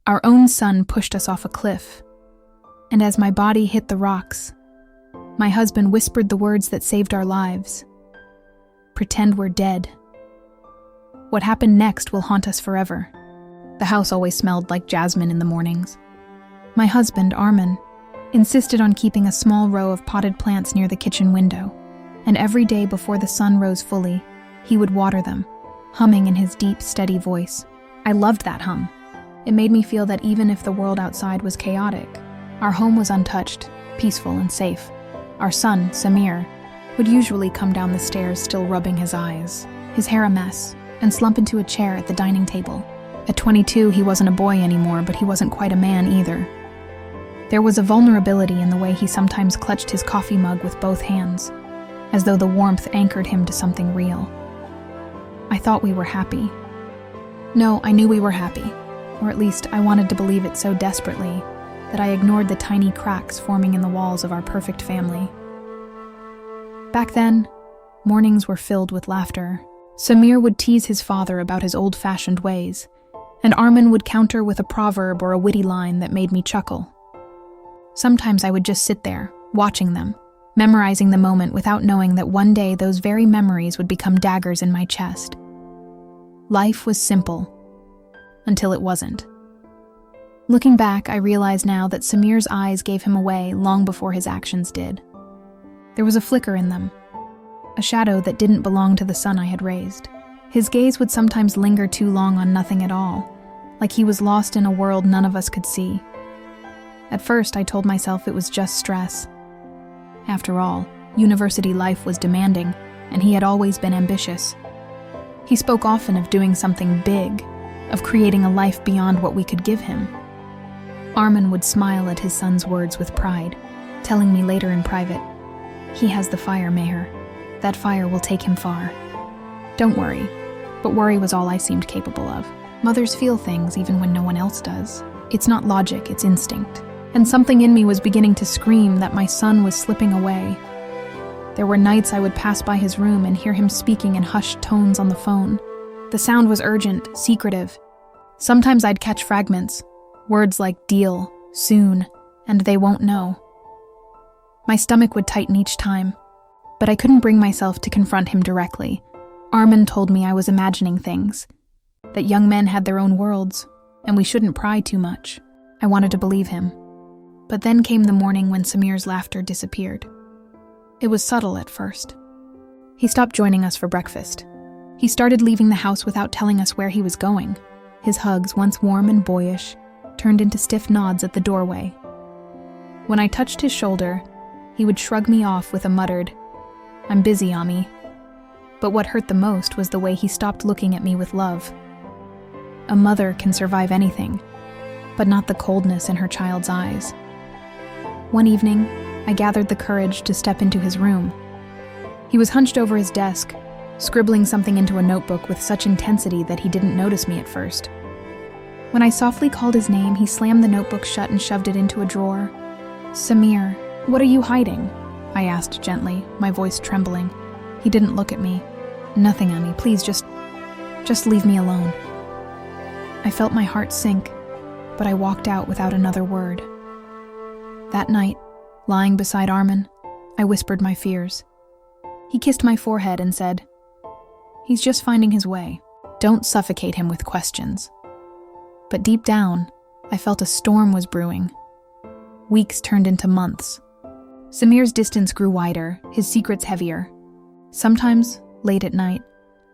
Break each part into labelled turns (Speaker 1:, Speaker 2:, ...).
Speaker 1: Our own son pushed us off a cliff, and as my body hit the rocks, my husband whispered the words that saved our lives. Pretend we're dead. What happened next will haunt us forever. The house always smelled like jasmine in the mornings. My husband, Armin, insisted on keeping a small row of potted plants near the kitchen window, and every day before the sun rose fully, he would water them, humming in his deep, steady voice. I loved that hum. It made me feel that even if the world outside was chaotic, our home was untouched, peaceful, and safe. Our son, Samir, would usually come down the stairs still rubbing his eyes, his hair a mess, and slump into a chair at the dining table. At 22, he wasn't a boy anymore, but he wasn't quite a man either. There was a vulnerability in the way he sometimes clutched his coffee mug with both hands, as though the warmth anchored him to something real. I thought we were happy. No, I knew we were happy, or at least I wanted to believe it so desperately that I ignored the tiny cracks forming in the walls of our perfect family. Back then, mornings were filled with laughter. Samir would tease his father about his old-fashioned ways, and Armin would counter with a proverb or a witty line that made me chuckle. Sometimes I would just sit there, watching them, memorizing the moment without knowing that one day those very memories would become daggers in my chest. Life was simple, until it wasn't. Looking back, I realize now that Samir's eyes gave him away long before his actions did. There was a flicker in them, a shadow that didn't belong to the son I had raised. His gaze would sometimes linger too long on nothing at all, like he was lost in a world none of us could see. At first, I told myself it was just stress. After all, university life was demanding, and he had always been ambitious. He spoke often of doing something big, of creating a life beyond what we could give him. Armin would smile at his son's words with pride, telling me later in private, "He has the fire, Meher. That fire will take him far." Don't worry, but worry was all I seemed capable of. Mothers feel things even when no one else does. It's not logic, it's instinct. And something in me was beginning to scream that my son was slipping away. There were nights I would pass by his room and hear him speaking in hushed tones on the phone. The sound was urgent, secretive. Sometimes I'd catch fragments, words like deal, soon, and they won't know. My stomach would tighten each time, but I couldn't bring myself to confront him directly. Armin told me I was imagining things, that young men had their own worlds, and we shouldn't pry too much. I wanted to believe him. But then came the morning when Samir's laughter disappeared. It was subtle at first. He stopped joining us for breakfast. He started leaving the house without telling us where he was going. His hugs, once warm and boyish, turned into stiff nods at the doorway. When I touched his shoulder, he would shrug me off with a muttered, "I'm busy, Ami." But what hurt the most was the way he stopped looking at me with love. A mother can survive anything, but not the coldness in her child's eyes. One evening, I gathered the courage to step into his room. He was hunched over his desk, scribbling something into a notebook with such intensity that he didn't notice me at first. When I softly called his name, he slammed the notebook shut and shoved it into a drawer. "Samir, what are you hiding?" I asked gently, my voice trembling. He didn't look at me. "Nothing, Ami. Please, just leave me alone." I felt my heart sink, but I walked out without another word. That night, lying beside Armin, I whispered my fears. He kissed my forehead and said, "He's just finding his way. Don't suffocate him with questions." But deep down, I felt a storm was brewing. Weeks turned into months. Samir's distance grew wider, his secrets heavier. Sometimes, late at night,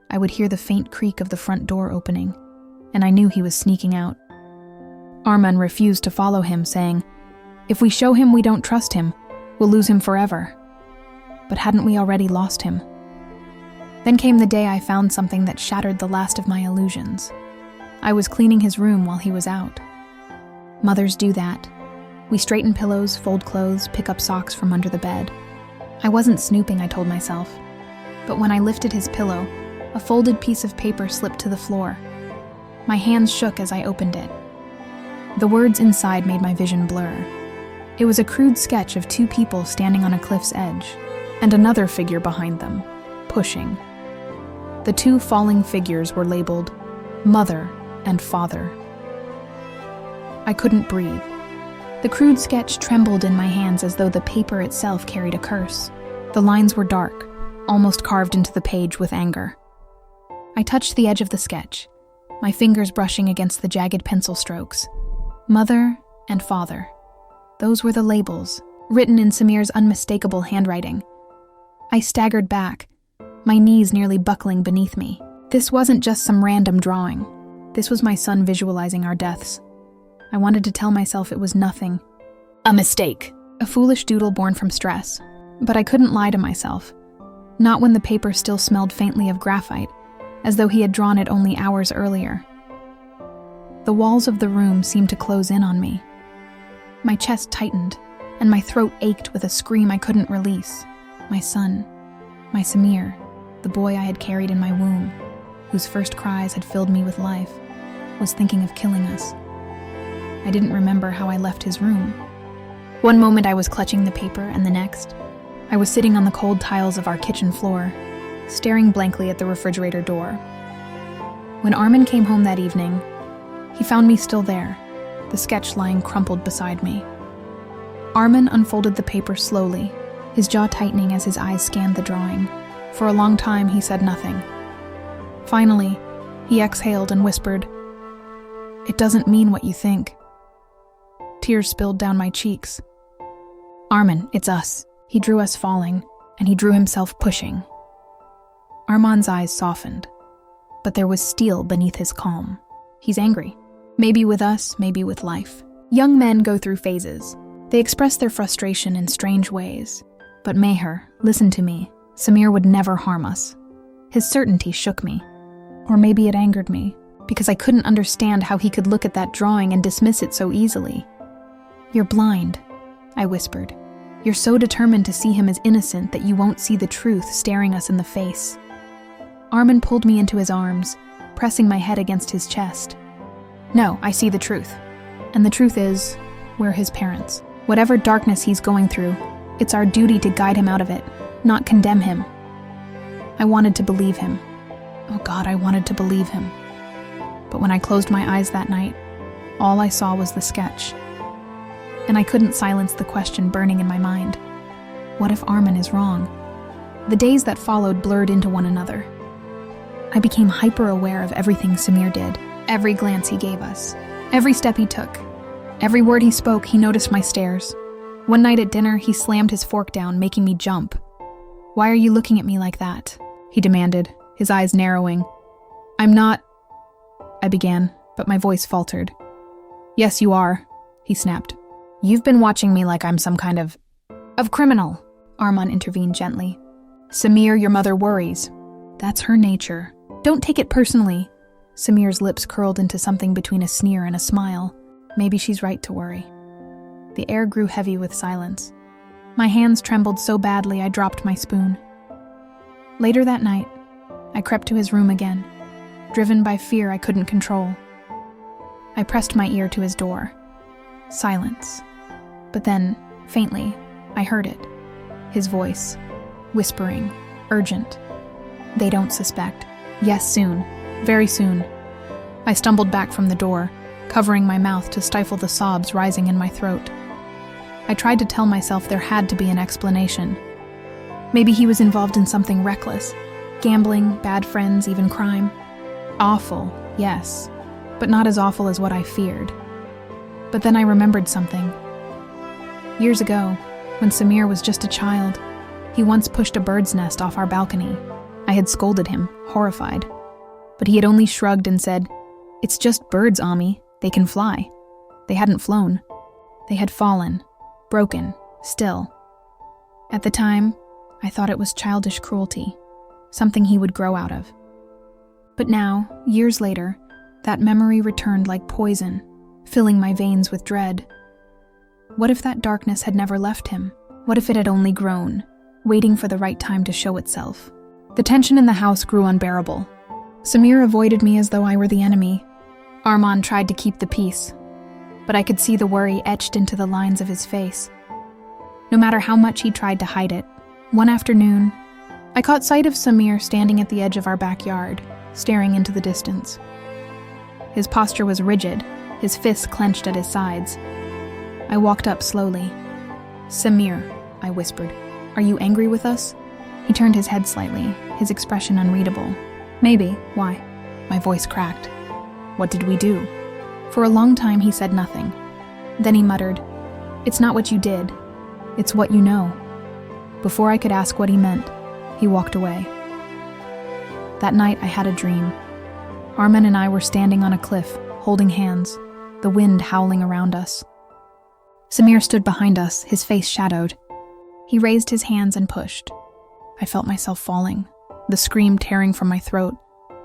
Speaker 1: I would hear the faint creak of the front door opening, and I knew he was sneaking out. Armin refused to follow him, saying, "If we show him we don't trust him, we'll lose him forever." But hadn't we already lost him? Then came the day I found something that shattered the last of my illusions. I was cleaning his room while he was out. Mothers do that. We straighten pillows, fold clothes, pick up socks from under the bed. I wasn't snooping, I told myself. But when I lifted his pillow, a folded piece of paper slipped to the floor. My hands shook as I opened it. The words inside made my vision blur. It was a crude sketch of two people standing on a cliff's edge, and another figure behind them, pushing. The two falling figures were labeled Mother and Father. I couldn't breathe. The crude sketch trembled in my hands as though the paper itself carried a curse. The lines were dark, almost carved into the page with anger. I touched the edge of the sketch, my fingers brushing against the jagged pencil strokes. Mother and father. Those were the labels, written in Samir's unmistakable handwriting. I staggered back, my knees nearly buckling beneath me. This wasn't just some random drawing. This was my son visualizing our deaths. I wanted to tell myself it was nothing. A mistake. A foolish doodle born from stress. But I couldn't lie to myself. Not when the paper still smelled faintly of graphite, as though he had drawn it only hours earlier. The walls of the room seemed to close in on me. My chest tightened, and my throat ached with a scream I couldn't release. My son, my Samir, the boy I had carried in my womb, whose first cries had filled me with life, was thinking of killing us. I didn't remember how I left his room. One moment I was clutching the paper, and the next, I was sitting on the cold tiles of our kitchen floor, staring blankly at the refrigerator door. When Armin came home that evening, he found me still there, the sketch lying crumpled beside me. Armin unfolded the paper slowly, his jaw tightening as his eyes scanned the drawing. For a long time, he said nothing. Finally, he exhaled and whispered, "It doesn't mean what you think." Tears spilled down my cheeks. "Armin, it's us." He drew us falling, and he drew himself pushing. Armand's eyes softened, but there was steel beneath his calm. He's angry. Maybe with us, maybe with life. Young men go through phases. They express their frustration in strange ways. But Meher, listen to me. Samir would never harm us. His certainty shook me. Or maybe it angered me, because I couldn't understand how he could look at that drawing and dismiss it so easily. "You're blind," I whispered. "You're so determined to see him as innocent that you won't see the truth staring us in the face." Armin pulled me into his arms, pressing my head against his chest. "No, I see the truth. And the truth is, we're his parents. Whatever darkness he's going through, it's our duty to guide him out of it, not condemn him." I wanted to believe him. Oh God, I wanted to believe him. But when I closed my eyes that night, all I saw was the sketch. And I couldn't silence the question burning in my mind. What if Armin is wrong? The days that followed blurred into one another. I became hyper-aware of everything Samir did, every glance he gave us, every step he took. Every word he spoke, he noticed my stares. One night at dinner, he slammed his fork down, making me jump. "Why are you looking at me like that?" he demanded, his eyes narrowing. "I'm not..." I began, but my voice faltered. "Yes, you are," he snapped. "You've been watching me like I'm some kind of criminal," Arman intervened gently. "Samir, your mother worries. That's her nature. Don't take it personally." Samir's lips curled into something between a sneer and a smile. Maybe she's right to worry. The air grew heavy with silence. My hands trembled so badly I dropped my spoon. Later that night, I crept to his room again, driven by fear I couldn't control. I pressed my ear to his door. Silence. But then, faintly, I heard it. His voice, whispering, urgent. "They don't suspect. Yes, soon. Very soon." I stumbled back from the door, covering my mouth to stifle the sobs rising in my throat. I tried to tell myself there had to be an explanation. Maybe he was involved in something reckless. Gambling, bad friends, even crime. Awful, yes, but not as awful as what I feared. But then I remembered something. Years ago, when Samir was just a child, he once pushed a bird's nest off our balcony. I had scolded him, horrified. But he had only shrugged and said, "It's just birds, Ami. They can fly." They hadn't flown. They had fallen, broken, still. At the time, I thought it was childish cruelty, something he would grow out of. But now, years later, that memory returned like poison, filling my veins with dread. What if that darkness had never left him? What if it had only grown, waiting for the right time to show itself? The tension in the house grew unbearable. Samir avoided me as though I were the enemy. Arman tried to keep the peace, but I could see the worry etched into the lines of his face. No matter how much he tried to hide it, one afternoon, I caught sight of Samir standing at the edge of our backyard, staring into the distance. His posture was rigid, his fists clenched at his sides. I walked up slowly. "Samir," I whispered, "are you angry with us?" He turned his head slightly, his expression unreadable. "Maybe. Why?" My voice cracked. "What did we do?" For a long time he said nothing. Then he muttered, "It's not what you did. It's what you know." Before I could ask what he meant, he walked away. That night I had a dream. Armin and I were standing on a cliff, holding hands, the wind howling around us. Samir stood behind us, his face shadowed. He raised his hands and pushed. I felt myself falling, the scream tearing from my throat,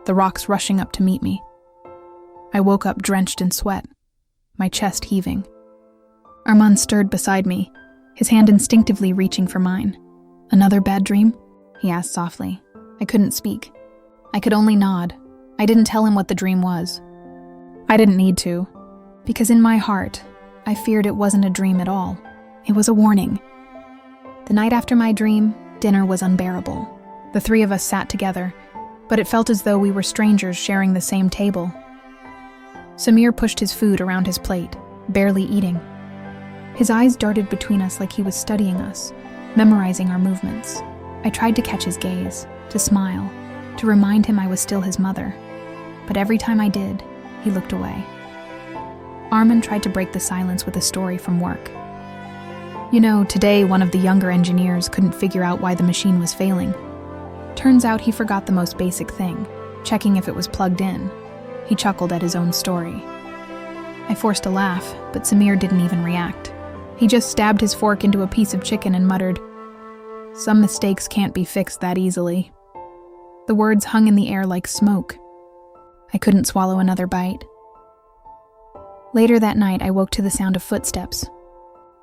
Speaker 1: the rocks rushing up to meet me. I woke up drenched in sweat, my chest heaving. Armin stirred beside me, his hand instinctively reaching for mine. "Another bad dream?" he asked softly. I couldn't speak. I could only nod. I didn't tell him what the dream was. I didn't need to, because in my heart, I feared it wasn't a dream at all. It was a warning. The night after my dream, dinner was unbearable. The three of us sat together, but it felt as though we were strangers sharing the same table. Samir pushed his food around his plate, barely eating. His eyes darted between us like he was studying us, memorizing our movements. I tried to catch his gaze, to smile, to remind him I was still his mother. But every time I did, he looked away. Armin tried to break the silence with a story from work. "You know, today one of the younger engineers couldn't figure out why the machine was failing. Turns out he forgot the most basic thing, checking if it was plugged in." He chuckled at his own story. I forced a laugh, but Samir didn't even react. He just stabbed his fork into a piece of chicken and muttered, "Some mistakes can't be fixed that easily." The words hung in the air like smoke. I couldn't swallow another bite. Later that night, I woke to the sound of footsteps.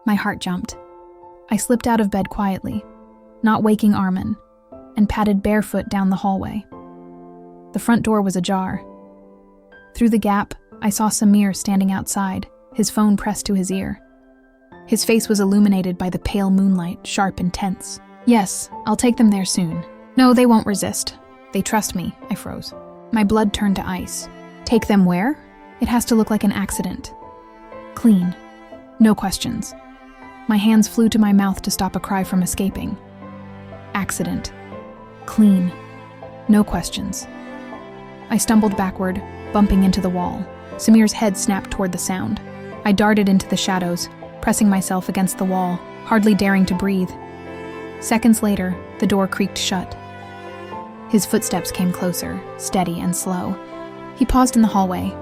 Speaker 1: My heart jumped. I slipped out of bed quietly, not waking Armin, and padded barefoot down the hallway. The front door was ajar. Through the gap, I saw Samir standing outside, his phone pressed to his ear. His face was illuminated by the pale moonlight, sharp and tense. "Yes, I'll take them there soon. No, they won't resist. They trust me," I froze. My blood turned to ice. "Take them where?" "It has to look like an accident. Clean. No questions." My hands flew to my mouth to stop a cry from escaping. Accident. Clean. No questions. I stumbled backward, bumping into the wall. Samir's head snapped toward the sound. I darted into the shadows, pressing myself against the wall, hardly daring to breathe. Seconds later, the door creaked shut. His footsteps came closer, steady and slow. He paused in the hallway.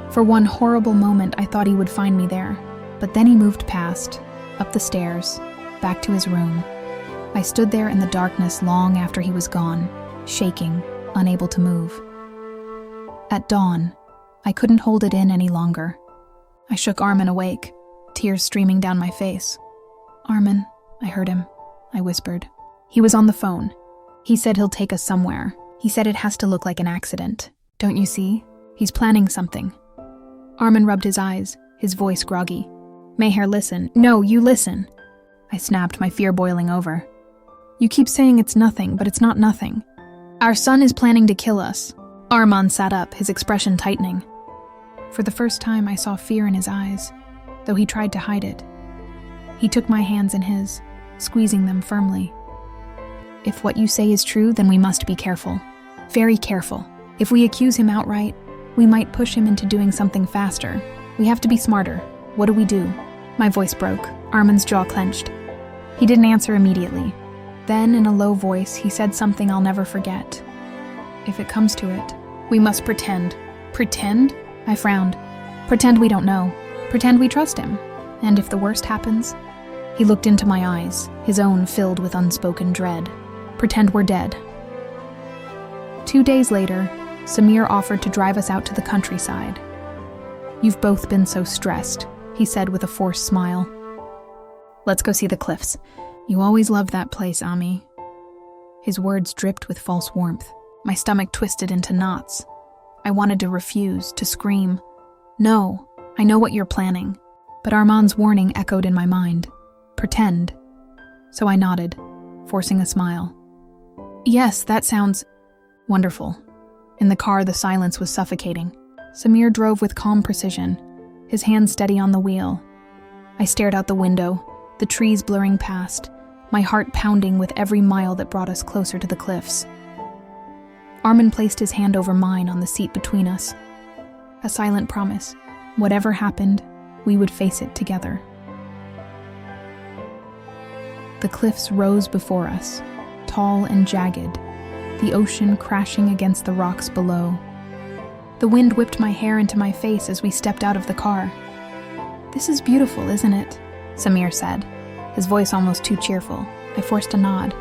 Speaker 1: For one horrible moment, I thought he would find me there. But then he moved past, up the stairs, back to his room. I stood there in the darkness long after he was gone, shaking, unable to move. At dawn, I couldn't hold it in any longer. I shook Armin awake, tears streaming down my face. "Armin," I heard him. I whispered. He was on the phone. He said he'll take us somewhere. He said it has to look like an accident. Don't you see? He's planning something. Armin rubbed his eyes, his voice groggy. "Meher, listen." "No, you listen." I snapped, my fear boiling over. "You keep saying it's nothing, but it's not nothing. Our son is planning to kill us." Armin sat up, his expression tightening. For the first time, I saw fear in his eyes, though he tried to hide it. He took my hands in his, squeezing them firmly. "If what you say is true, then we must be careful. Very careful. If we accuse him outright, we might push him into doing something faster. We have to be smarter. What do we do?" My voice broke. Armin's jaw clenched. He didn't answer immediately. Then, in a low voice, he said something I'll never forget. "If it comes to it, we must pretend." "Pretend?" I frowned. "Pretend we don't know. Pretend we trust him. And if the worst happens?" He looked into my eyes, his own filled with unspoken dread. "Pretend we're dead." 2 days later, Samir offered to drive us out to the countryside. "You've both been so stressed," he said with a forced smile. "Let's go see the cliffs. You always loved that place, Ami." His words dripped with false warmth. My stomach twisted into knots. I wanted to refuse, to scream. "No, I know what you're planning." But Armin's warning echoed in my mind. "Pretend." So I nodded, forcing a smile. "Yes, that sounds wonderful." In the car, the silence was suffocating. Samir drove with calm precision, his hand steady on the wheel. I stared out the window, the trees blurring past, my heart pounding with every mile that brought us closer to the cliffs. Armin placed his hand over mine on the seat between us. A silent promise. Whatever happened, we would face it together. The cliffs rose before us, tall and jagged, the ocean crashing against the rocks below. The wind whipped my hair into my face as we stepped out of the car. "This is beautiful, isn't it?" Samir said, his voice almost too cheerful. I forced a nod.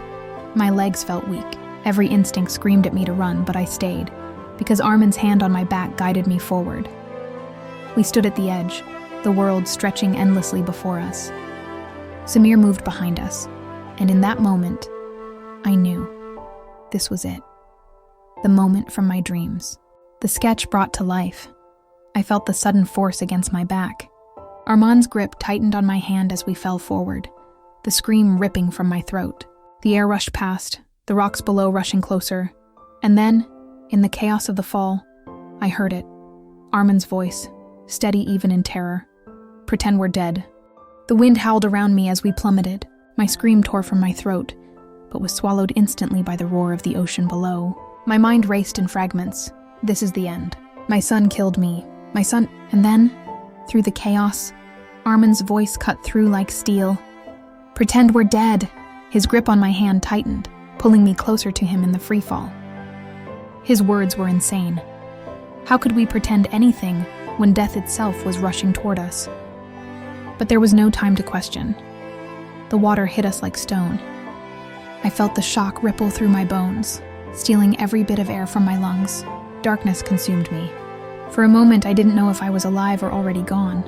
Speaker 1: My legs felt weak. Every instinct screamed at me to run, but I stayed, because Armin's hand on my back guided me forward. We stood at the edge, the world stretching endlessly before us. Samir moved behind us, and in that moment, I knew this was it. The moment from my dreams. The sketch brought to life. I felt the sudden force against my back. Armand's grip tightened on my hand as we fell forward, the scream ripping from my throat. The air rushed past, the rocks below rushing closer, and then, in the chaos of the fall, I heard it. Armin's voice, steady even in terror. "Pretend we're dead." The wind howled around me as we plummeted. My scream tore from my throat, but was swallowed instantly by the roar of the ocean below. My mind raced in fragments. This is the end. My son killed me. My son... And then, through the chaos, Armin's voice cut through like steel. "Pretend we're dead." His grip on my hand tightened, pulling me closer to him in the freefall. His words were insane. How could we pretend anything when death itself was rushing toward us? But there was no time to question. The water hit us like stone. I felt the shock ripple through my bones, stealing every bit of air from my lungs. Darkness consumed me. For a moment, I didn't know if I was alive or already gone.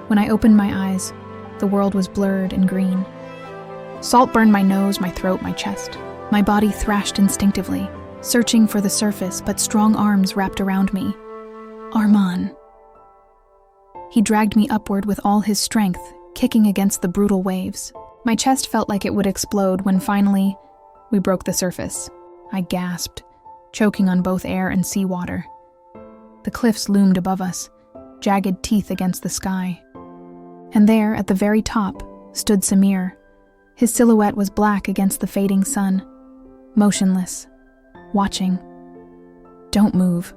Speaker 1: When I opened my eyes, the world was blurred and green. Salt burned my nose, my throat, my chest. My body thrashed instinctively, searching for the surface, but strong arms wrapped around me. Arman. He dragged me upward with all his strength, kicking against the brutal waves. My chest felt like it would explode when finally, we broke the surface. I gasped, choking on both air and seawater. The cliffs loomed above us, jagged teeth against the sky. And there, at the very top, stood Samir. His silhouette was black against the fading sun, motionless, watching. "Don't move,"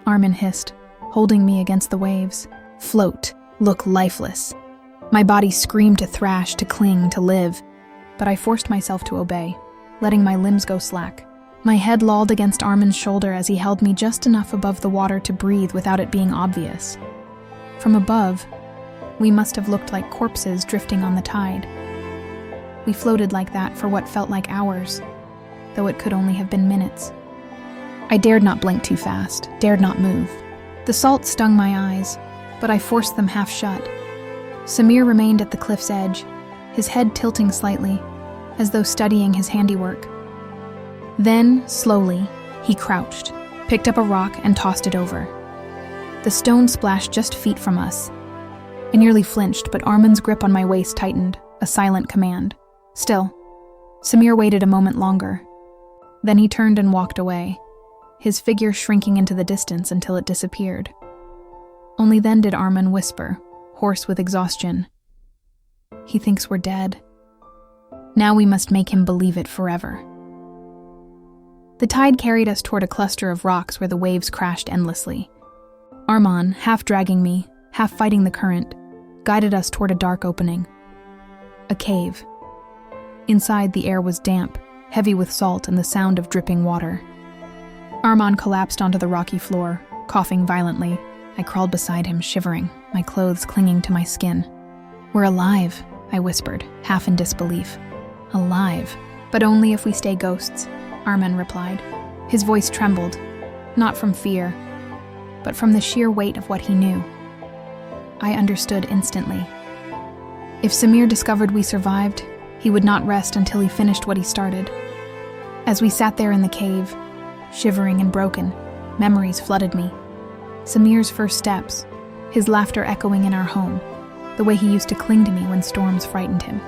Speaker 1: Armin hissed, holding me against the waves. "Float, look lifeless." My body screamed to thrash, to cling, to live, but I forced myself to obey, letting my limbs go slack. My head lolled against Armin's shoulder as he held me just enough above the water to breathe without it being obvious. From above, we must have looked like corpses drifting on the tide. We floated like that for what felt like hours, though it could only have been minutes. I dared not blink too fast, dared not move. The salt stung my eyes, but I forced them half shut. Samir remained at the cliff's edge, his head tilting slightly, as though studying his handiwork. Then, slowly, he crouched, picked up a rock and tossed it over. The stone splashed just feet from us. I nearly flinched, but Armin's grip on my waist tightened, a silent command. Still, Samir waited a moment longer. Then he turned and walked away, his figure shrinking into the distance until it disappeared. Only then did Armin whisper, hoarse with exhaustion, "He thinks we're dead. Now we must make him believe it forever." The tide carried us toward a cluster of rocks where the waves crashed endlessly. Arman, half dragging me, half fighting the current, guided us toward a dark opening. A cave. Inside, the air was damp, heavy with salt and the sound of dripping water. Arman collapsed onto the rocky floor, coughing violently. I crawled beside him, shivering, my clothes clinging to my skin. "We're alive," I whispered, half in disbelief. "Alive, but only if we stay ghosts," Armin replied. His voice trembled, not from fear, but from the sheer weight of what he knew. I understood instantly. If Samir discovered we survived, he would not rest until he finished what he started. As we sat there in the cave, shivering and broken, memories flooded me. Samir's first steps, his laughter echoing in our home, the way he used to cling to me when storms frightened him.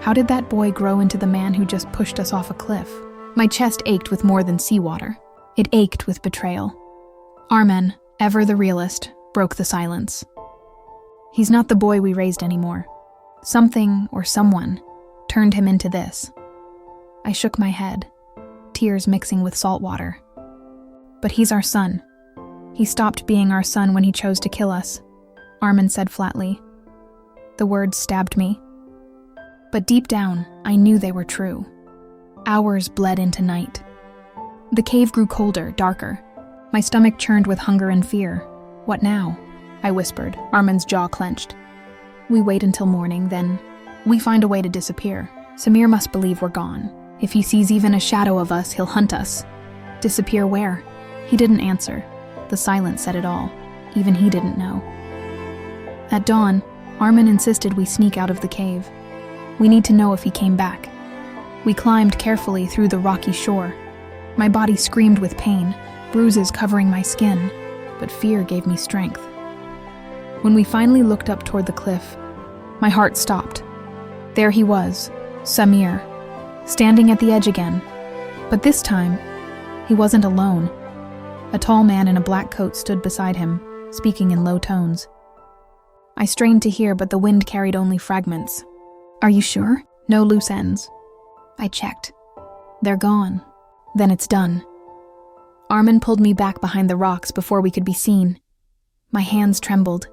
Speaker 1: How did that boy grow into the man who just pushed us off a cliff? My chest ached with more than seawater. It ached with betrayal. Armin, ever the realist, broke the silence. He's not the boy we raised anymore. Something or someone turned him into this. I shook my head, tears mixing with salt water. But he's our son. He stopped being our son when he chose to kill us, Armin said flatly. The words stabbed me. But deep down, I knew they were true. Hours bled into night. The cave grew colder, darker. My stomach churned with hunger and fear. What now? I whispered, Armin's jaw clenched. We wait until morning, then we find a way to disappear. Samir must believe we're gone. If he sees even a shadow of us, he'll hunt us. Disappear where? He didn't answer. The silence said it all. Even he didn't know. At dawn, Armin insisted we sneak out of the cave. We need to know if he came back. We climbed carefully through the rocky shore. My body screamed with pain, bruises covering my skin, but fear gave me strength. When we finally looked up toward the cliff, my heart stopped. There he was, Samir, standing at the edge again. But this time, he wasn't alone. A tall man in a black coat stood beside him, speaking in low tones. I strained to hear, but the wind carried only fragments. Are you sure? No loose ends. I checked. They're gone. Then it's done. Armin pulled me back behind the rocks before we could be seen. My hands trembled.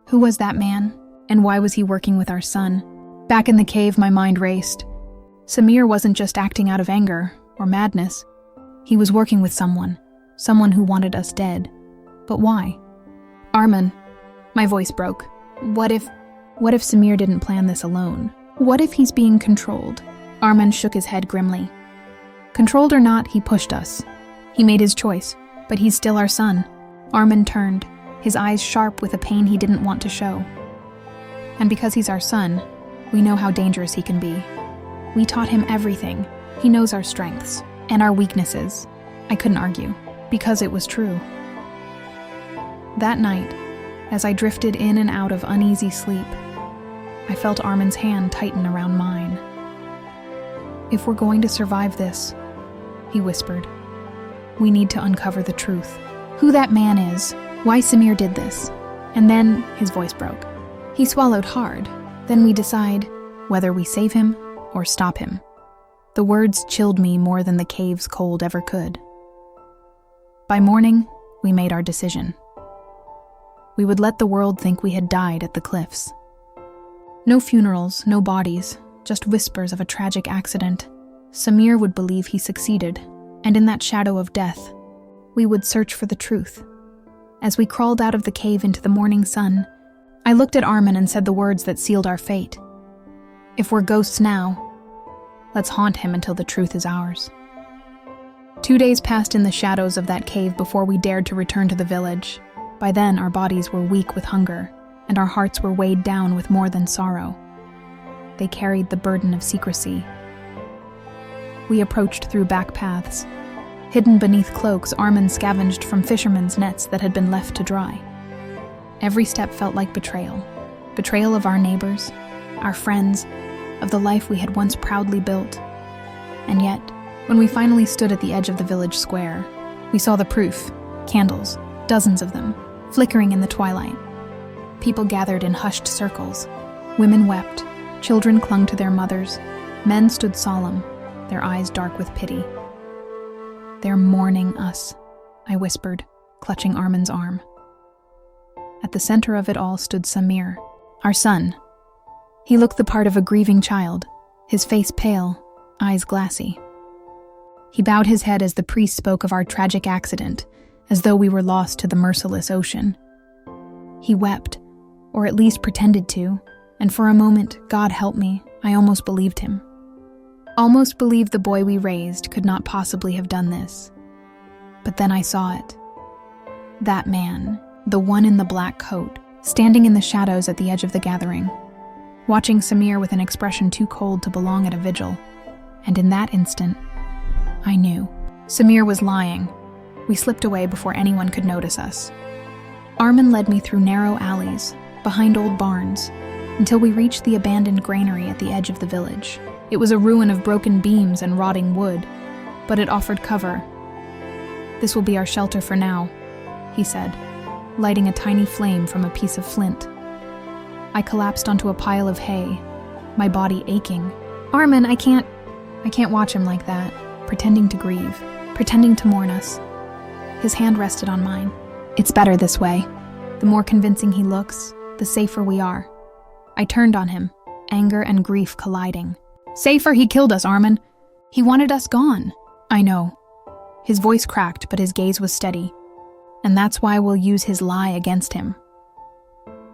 Speaker 1: Who was that man? And why was he working with our son? Back in the cave, my mind raced. Samir wasn't just acting out of anger or madness. He was working with someone who wanted us dead. But why? Armin, my voice broke. What if Samir didn't plan this alone? What if he's being controlled? Armin shook his head grimly. Controlled or not, he pushed us. He made his choice, but he's still our son. Armin turned, his eyes sharp with a pain he didn't want to show. And because he's our son, we know how dangerous he can be. We taught him everything. He knows our strengths and our weaknesses. I couldn't argue, because it was true. That night, as I drifted in and out of uneasy sleep, I felt Armin's hand tighten around mine. If we're going to survive this, he whispered, we need to uncover the truth. Who that man is, why Samir did this. And then his voice broke. He swallowed hard. Then we decide whether we save him or stop him. The words chilled me more than the cave's cold ever could. By morning, we made our decision. We would let the world think we had died at the cliffs. No funerals, no bodies, just whispers of a tragic accident. Samir would believe he succeeded, and in that shadow of death, we would search for the truth. As we crawled out of the cave into the morning sun, I looked at Armin and said the words that sealed our fate. If we're ghosts now, let's haunt him until the truth is ours. 2 days passed in the shadows of that cave before we dared to return to the village. By then, our bodies were weak with hunger, and our hearts were weighed down with more than sorrow. They carried the burden of secrecy. We approached through back paths. Hidden beneath cloaks, Armin scavenged from fishermen's nets that had been left to dry. Every step felt like betrayal. Betrayal of our neighbors, our friends, of the life we had once proudly built. And yet, when we finally stood at the edge of the village square, we saw the proof, candles, dozens of them, flickering in the twilight. People gathered in hushed circles. Women wept, children clung to their mothers, men stood solemn, their eyes dark with pity. They're mourning us, I whispered, clutching Armin's arm. At the center of it all stood Samir, our son. He looked the part of a grieving child, his face pale, eyes glassy. He bowed his head as the priest spoke of our tragic accident, as though we were lost to the merciless ocean. He wept, or at least pretended to, and for a moment, God help me, I almost believed him. Almost believed the boy we raised could not possibly have done this. But then I saw it. That man, the one in the black coat, standing in the shadows at the edge of the gathering, watching Samir with an expression too cold to belong at a vigil. And in that instant, I knew. Samir was lying. We slipped away before anyone could notice us. Armin led me through narrow alleys, behind old barns, until we reached the abandoned granary at the edge of the village. It was a ruin of broken beams and rotting wood, but it offered cover. This will be our shelter for now, he said. lighting a tiny flame from a piece of flint. I collapsed onto a pile of hay, my body aching. Armin, I can't watch him like that, pretending to grieve, pretending to mourn us. His hand rested on mine. It's better this way. The more convincing he looks, the safer we are. I turned on him, anger and grief colliding. Safer? He killed us, Armin. He wanted us gone. I know. His voice cracked, but his gaze was steady. And that's why we'll use his lie against him.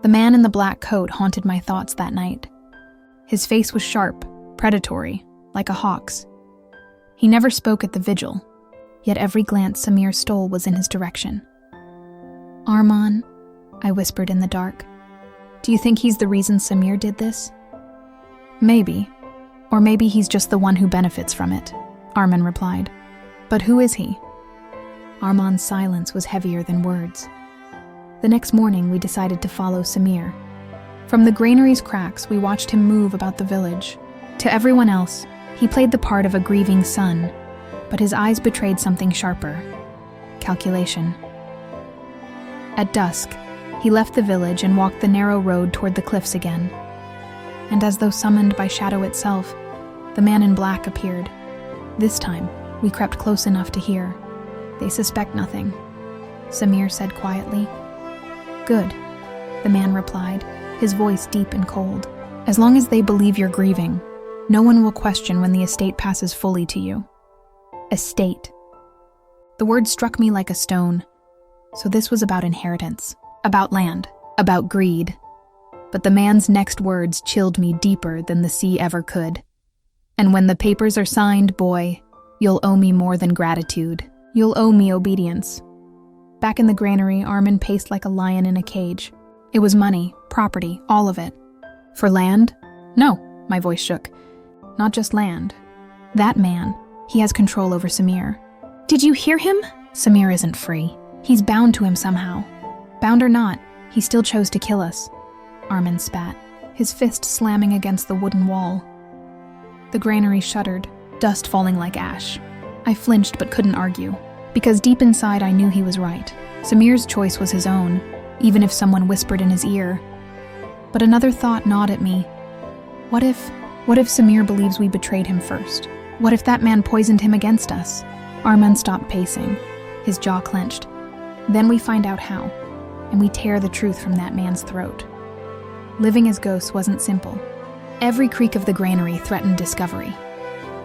Speaker 1: The man in the black coat haunted my thoughts that night. His face was sharp, predatory, like a hawk's. He never spoke at the vigil, yet every glance Samir stole was in his direction. Arman, I whispered in the dark. Do you think he's the reason Samir did this? Maybe. Or maybe he's just the one who benefits from it, Arman replied. But who is he? Arman's silence was heavier than words. The next morning, we decided to follow Samir. From the granary's cracks, we watched him move about the village. To everyone else, he played the part of a grieving son, but his eyes betrayed something sharper: calculation. At dusk, he left the village and walked the narrow road toward the cliffs again. And as though summoned by shadow itself, the man in black appeared. This time, we crept close enough to hear. They suspect nothing, Samir said quietly. Good, the man replied, his voice deep and cold. As long as they believe you're grieving, no one will question when the estate passes fully to you. Estate. The word struck me like a stone. So this was about inheritance, about land, about greed. But the man's next words chilled me deeper than the sea ever could. And when the papers are signed, boy, you'll owe me more than gratitude. You'll owe me obedience. Back in the granary, Armin paced like a lion in a cage. It was money, property, all of it. For land? No, my voice shook. Not just land. That man, he has control over Samir. Did you hear him? Samir isn't free. He's bound to him somehow. Bound or not, he still chose to kill us. Armin spat, his fist slamming against the wooden wall. The granary shuddered, dust falling like ash. I flinched but couldn't argue, because deep inside I knew he was right. Samir's choice was his own, even if someone whispered in his ear. But another thought gnawed at me. What if Samir believes we betrayed him first? What if that man poisoned him against us? Armin stopped pacing, his jaw clenched. Then we find out how, and we tear the truth from that man's throat. Living as ghosts wasn't simple. Every creak of the granary threatened discovery.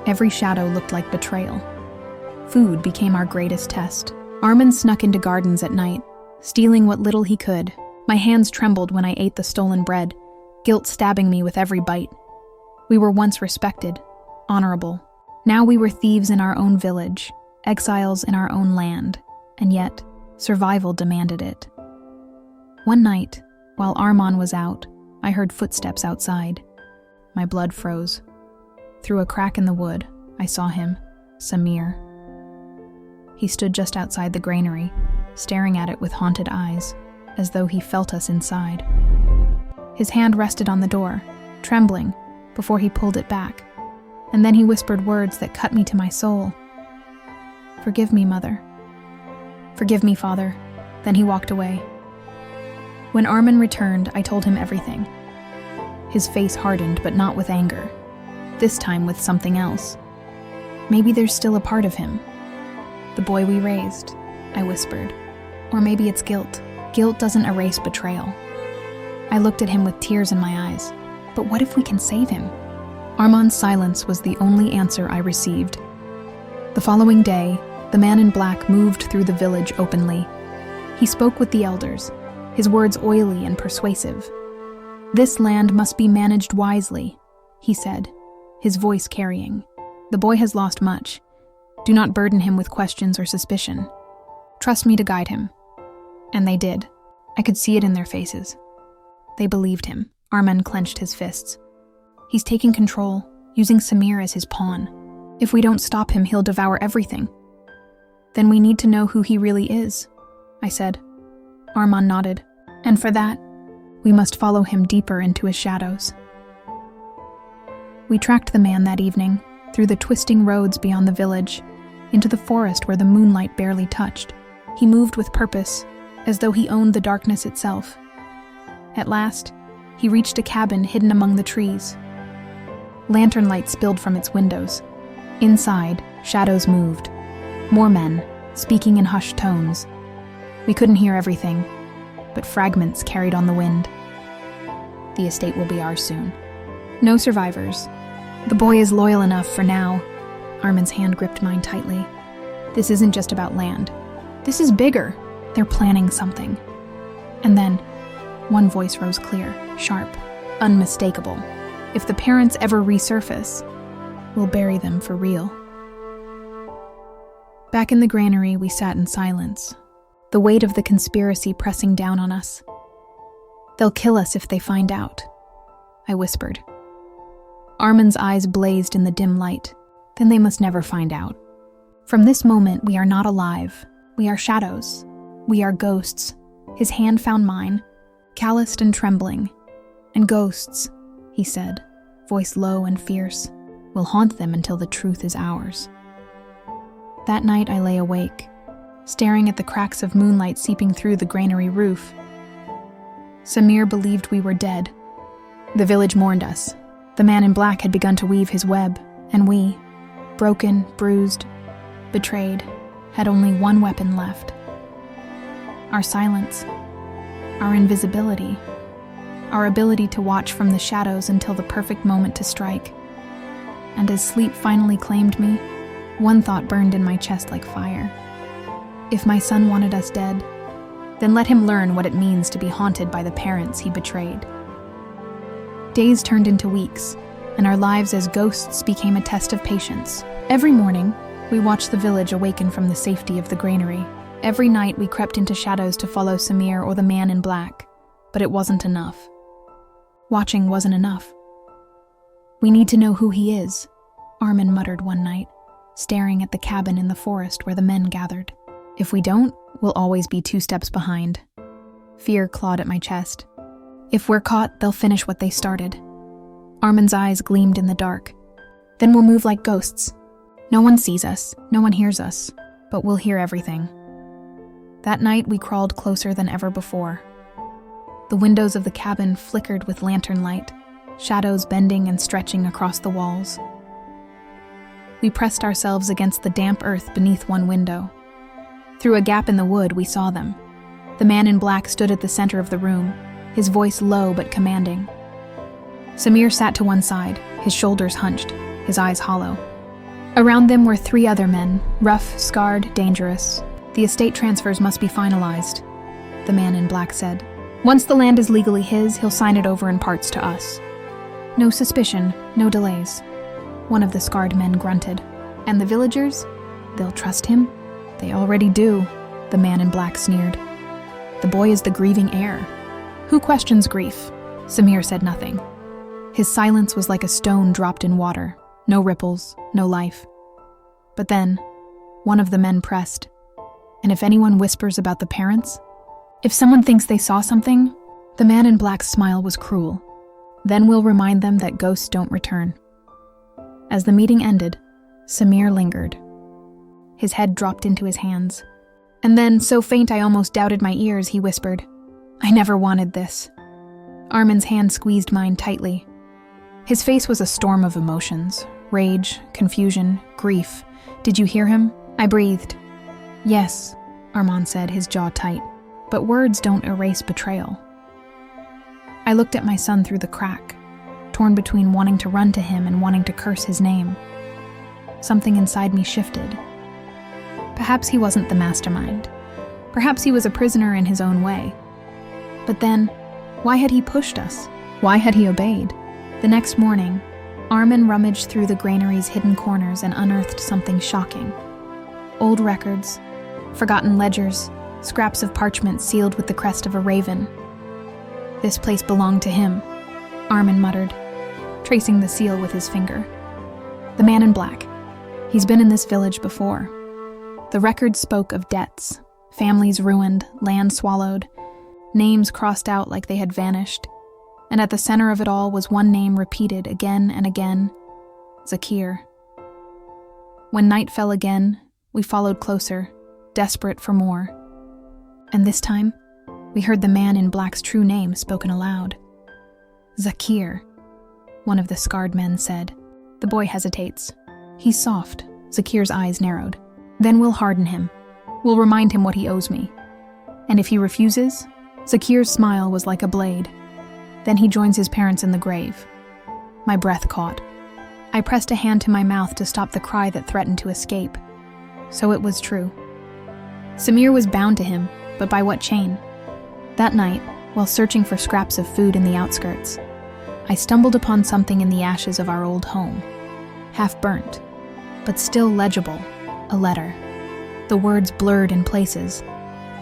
Speaker 1: Every shadow looked like betrayal. Food became our greatest test. Armin snuck into gardens at night, stealing what little he could. My hands trembled when I ate the stolen bread, guilt stabbing me with every bite. We were once respected, honorable. Now we were thieves in our own village, exiles in our own land, and yet, survival demanded it. One night, while Arman was out, I heard footsteps outside. My blood froze. Through a crack in the wood, I saw him, Samir. He stood just outside the granary, staring at it with haunted eyes, as though he felt us inside. His hand rested on the door, trembling, before he pulled it back, and then he whispered words that cut me to my soul. "Forgive me, Mother." "Forgive me, Father." Then he walked away. When Armin returned, I told him everything. His face hardened, but not with anger. This time with something else. Maybe there's still a part of him. The boy we raised, I whispered. Or maybe it's guilt. Guilt doesn't erase betrayal. I looked at him with tears in my eyes. But what if we can save him? Arman's silence was the only answer I received. The following day, the man in black moved through the village openly. He spoke with the elders, his words oily and persuasive. "This land must be managed wisely," he said, his voice carrying. "The boy has lost much. Do not burden him with questions or suspicion. Trust me to guide him." And they did. I could see it in their faces. They believed him. Armin clenched his fists. He's taking control, using Samir as his pawn. If we don't stop him, he'll devour everything. Then we need to know who he really is, I said. Arman nodded. And for that, we must follow him deeper into his shadows. We tracked the man that evening, through the twisting roads beyond the village, into the forest where the moonlight barely touched. He moved with purpose, as though he owned the darkness itself. At last, he reached a cabin hidden among the trees. Lantern light spilled from its windows. Inside, shadows moved. More men, speaking in hushed tones. We couldn't hear everything, but fragments carried on the wind. The estate will be ours soon. No survivors. The boy is loyal enough for now. Armin's hand gripped mine tightly. This isn't just about land. This is bigger. They're planning something. And then, one voice rose clear, sharp, unmistakable. If the parents ever resurface, we'll bury them for real. Back in the granary, we sat in silence, the weight of the conspiracy pressing down on us. They'll kill us if they find out, I whispered. Armin's eyes blazed in the dim light. Then they must never find out. From this moment, we are not alive. We are shadows. We are ghosts. His hand found mine, calloused and trembling. And ghosts, he said, voice low and fierce, will haunt them until the truth is ours. That night I lay awake, staring at the cracks of moonlight seeping through the granary roof. Samir believed we were dead. The village mourned us. The man in black had begun to weave his web, and we, broken, bruised, betrayed, had only one weapon left. Our silence, our invisibility, our ability to watch from the shadows until the perfect moment to strike. And as sleep finally claimed me, one thought burned in my chest like fire. If my son wanted us dead, then let him learn what it means to be haunted by the parents he betrayed. Days turned into weeks, and our lives as ghosts became a test of patience. Every morning, we watched the village awaken from the safety of the granary. Every night we crept into shadows to follow Samir or the man in black, but it wasn't enough. Watching wasn't enough. We need to know who he is, Armin muttered one night, staring at the cabin in the forest where the men gathered. If we don't, we'll always be 2 steps behind. Fear clawed at my chest. If we're caught, they'll finish what they started. Armin's eyes gleamed in the dark. Then we'll move like ghosts. No one sees us, no one hears us, but we'll hear everything. That night, we crawled closer than ever before. The windows of the cabin flickered with lantern light, shadows bending and stretching across the walls. We pressed ourselves against the damp earth beneath one window. Through a gap in the wood, we saw them. The man in black stood at the center of the room, his voice low but commanding. Samir sat to one side, his shoulders hunched, his eyes hollow. Around them were 3 other men, rough, scarred, dangerous. The estate transfers must be finalized, the man in black said. Once the land is legally his, he'll sign it over in parts to us. No suspicion, no delays. One of the scarred men grunted. And the villagers? They'll trust him? They already do, the man in black sneered. The boy is the grieving heir. Who questions grief? Samir said nothing. His silence was like a stone dropped in water. No ripples, no life. But then, one of the men pressed. And if anyone whispers about the parents? If someone thinks they saw something? The man in black's smile was cruel. Then we'll remind them that ghosts don't return. As the meeting ended, Samir lingered. His head dropped into his hands. And then, so faint I almost doubted my ears, he whispered, I never wanted this. Armin's hand squeezed mine tightly. His face was a storm of emotions. Rage, confusion, grief. Did you hear him? I breathed. Yes, Armand said, his jaw tight. But words don't erase betrayal. I looked at my son through the crack, torn between wanting to run to him and wanting to curse his name. Something inside me shifted. Perhaps he wasn't the mastermind. Perhaps he was a prisoner in his own way. But then, why had he pushed us? Why had he obeyed? The next morning, Armin rummaged through the granary's hidden corners and unearthed something shocking. Old records, forgotten ledgers, scraps of parchment sealed with the crest of a raven. This place belonged to him, Armin muttered, tracing the seal with his finger. The man in black. He's been in this village before. The records spoke of debts, families ruined, land swallowed, names crossed out like they had vanished. And at the center of it all was one name repeated again and again, Zakir. When night fell again, we followed closer, desperate for more. And this time, We heard the man in black's true name spoken aloud. "Zakir," one of the scarred men said. The boy hesitates. He's soft. Zakir's eyes narrowed. "Then we'll harden him. We'll remind him what he owes me. And if he refuses?" Zakir's smile was like a blade. "Then he joins his parents in the grave." My breath caught. I pressed a hand to my mouth to stop the cry that threatened to escape. So it was true. Samir was bound to him, but by what chain? That night, while searching for scraps of food in the outskirts, I stumbled upon something in the ashes of our old home. Half burnt, but still legible, a letter. The words blurred in places,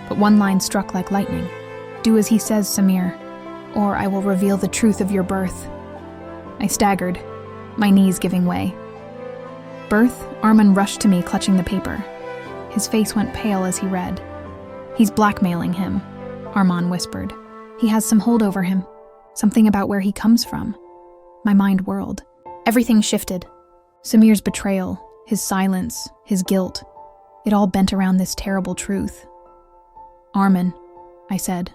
Speaker 1: but one line struck like lightning. "Do as he says, Samir, or I will reveal the truth of your birth." I staggered, my knees giving way. "Birth?" Arman rushed to me, clutching the paper. His face went pale as he read. "He's blackmailing him," Arman whispered. "He has some hold over him, something about where he comes from." My mind whirled. Everything shifted. Samir's betrayal, his silence, his guilt. It all bent around this terrible truth. "Arman," I said,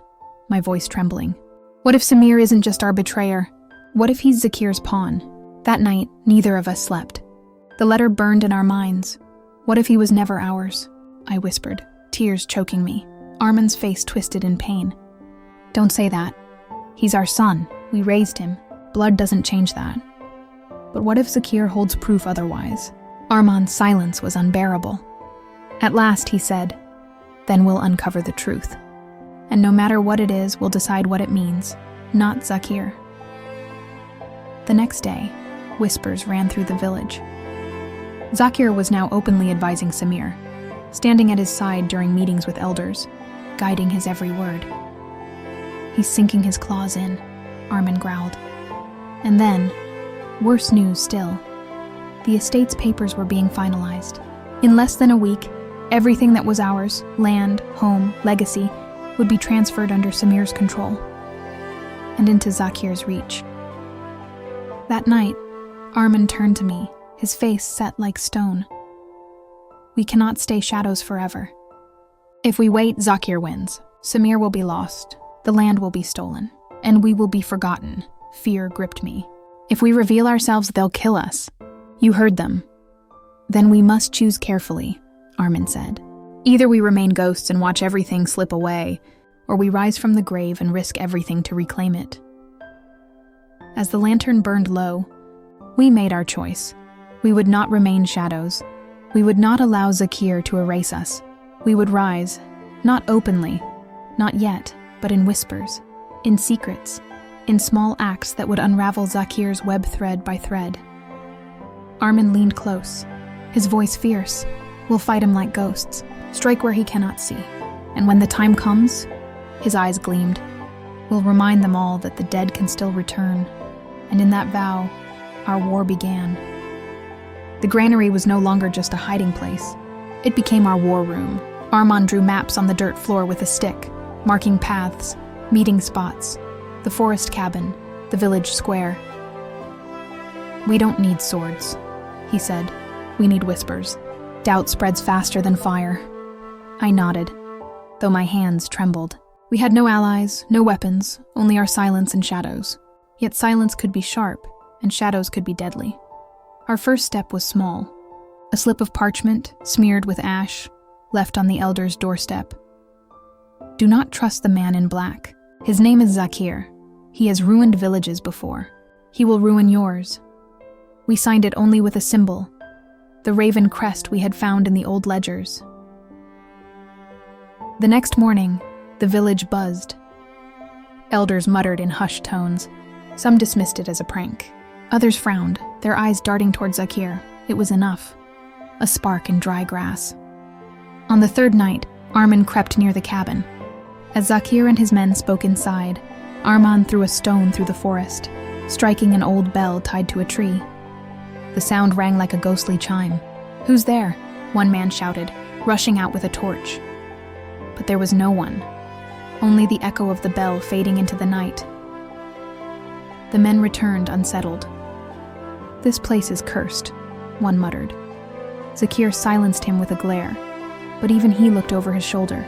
Speaker 1: my voice trembling. "What if Samir isn't just our betrayer? What if he's Zakir's pawn?" That night, neither of us slept. The letter burned in our minds. What if he was never ours? I whispered, tears choking me. Arman's face twisted in pain. "Don't say that. He's our son. We raised him. Blood doesn't change that." But what if Zakir holds proof otherwise? Arman's silence was unbearable. At last he said, "Then we'll uncover the truth. And no matter what it is, we'll decide what it means, not Zakir." The next day, whispers ran through the village. Zakir was now openly advising Samir, standing at his side during meetings with elders, guiding his every word. "He's sinking his claws in," Arman growled. And then, worse news still. The estate's papers were being finalized. In less than a week, everything that was ours, land, home, legacy, would be transferred under Samir's control and into Zakir's reach. That night, Arman turned to me, his face set like stone. "We cannot stay shadows forever. If we wait, Zakir wins. Samir will be lost, the land will be stolen, and we will be forgotten." Fear gripped me. "If we reveal ourselves, they'll kill us." "You heard them." "Then we must choose carefully," Arman said. "Either we remain ghosts and watch everything slip away, or we rise from the grave and risk everything to reclaim it." As the lantern burned low, we made our choice. We would not remain shadows. We would not allow Zakir to erase us. We would rise, not openly, not yet, but in whispers, in secrets, in small acts that would unravel Zakir's web thread by thread. Arman leaned close, his voice fierce. "We'll fight him like ghosts, strike where he cannot see. And when the time comes," his eyes gleamed, "we'll remind them all that the dead can still return." And in that vow, our war began. The granary was no longer just a hiding place. It became our war room. Arman drew maps on the dirt floor with a stick, marking paths, meeting spots, the forest cabin, the village square. "We don't need swords," he said. "We need whispers. Doubt spreads faster than fire." I nodded, though my hands trembled. We had no allies, no weapons, only our silence and shadows. Yet silence could be sharp, and shadows could be deadly. Our first step was small. A slip of parchment, smeared with ash, left on the elder's doorstep. "Do not trust the man in black. His name is Zakir. He has ruined villages before. He will ruin yours." We signed it only with a symbol, the raven crest we had found in the old ledgers. The next morning, the village buzzed. Elders muttered in hushed tones. Some dismissed it as a prank. Others frowned, their eyes darting towards Zakir. It was enough. A spark in dry grass. On the third night, Arman crept near the cabin. As Zakir and his men spoke inside, Arman threw a stone through the forest, striking an old bell tied to a tree. The sound rang like a ghostly chime. "Who's there?" one man shouted, rushing out with a torch. But there was no one, only the echo of the bell fading into the night. The men returned unsettled. "This place is cursed," one muttered. Zakir silenced him with a glare, but even he looked over his shoulder.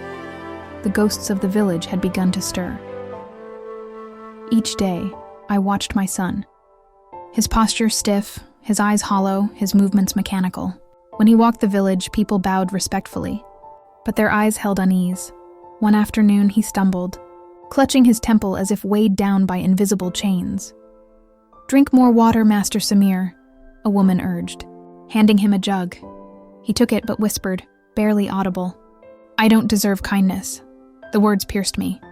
Speaker 1: The the ghosts of the village had begun to stir. Each day, I watched my son. His posture stiff, his eyes hollow, his movements mechanical. When he walked the village, people bowed respectfully, but their eyes held unease. One afternoon, he stumbled, clutching his temple as if weighed down by invisible chains. "Drink more water, Master Samir," a woman urged, handing him a jug. He took it but whispered, barely audible, "I don't deserve kindness." The words pierced me.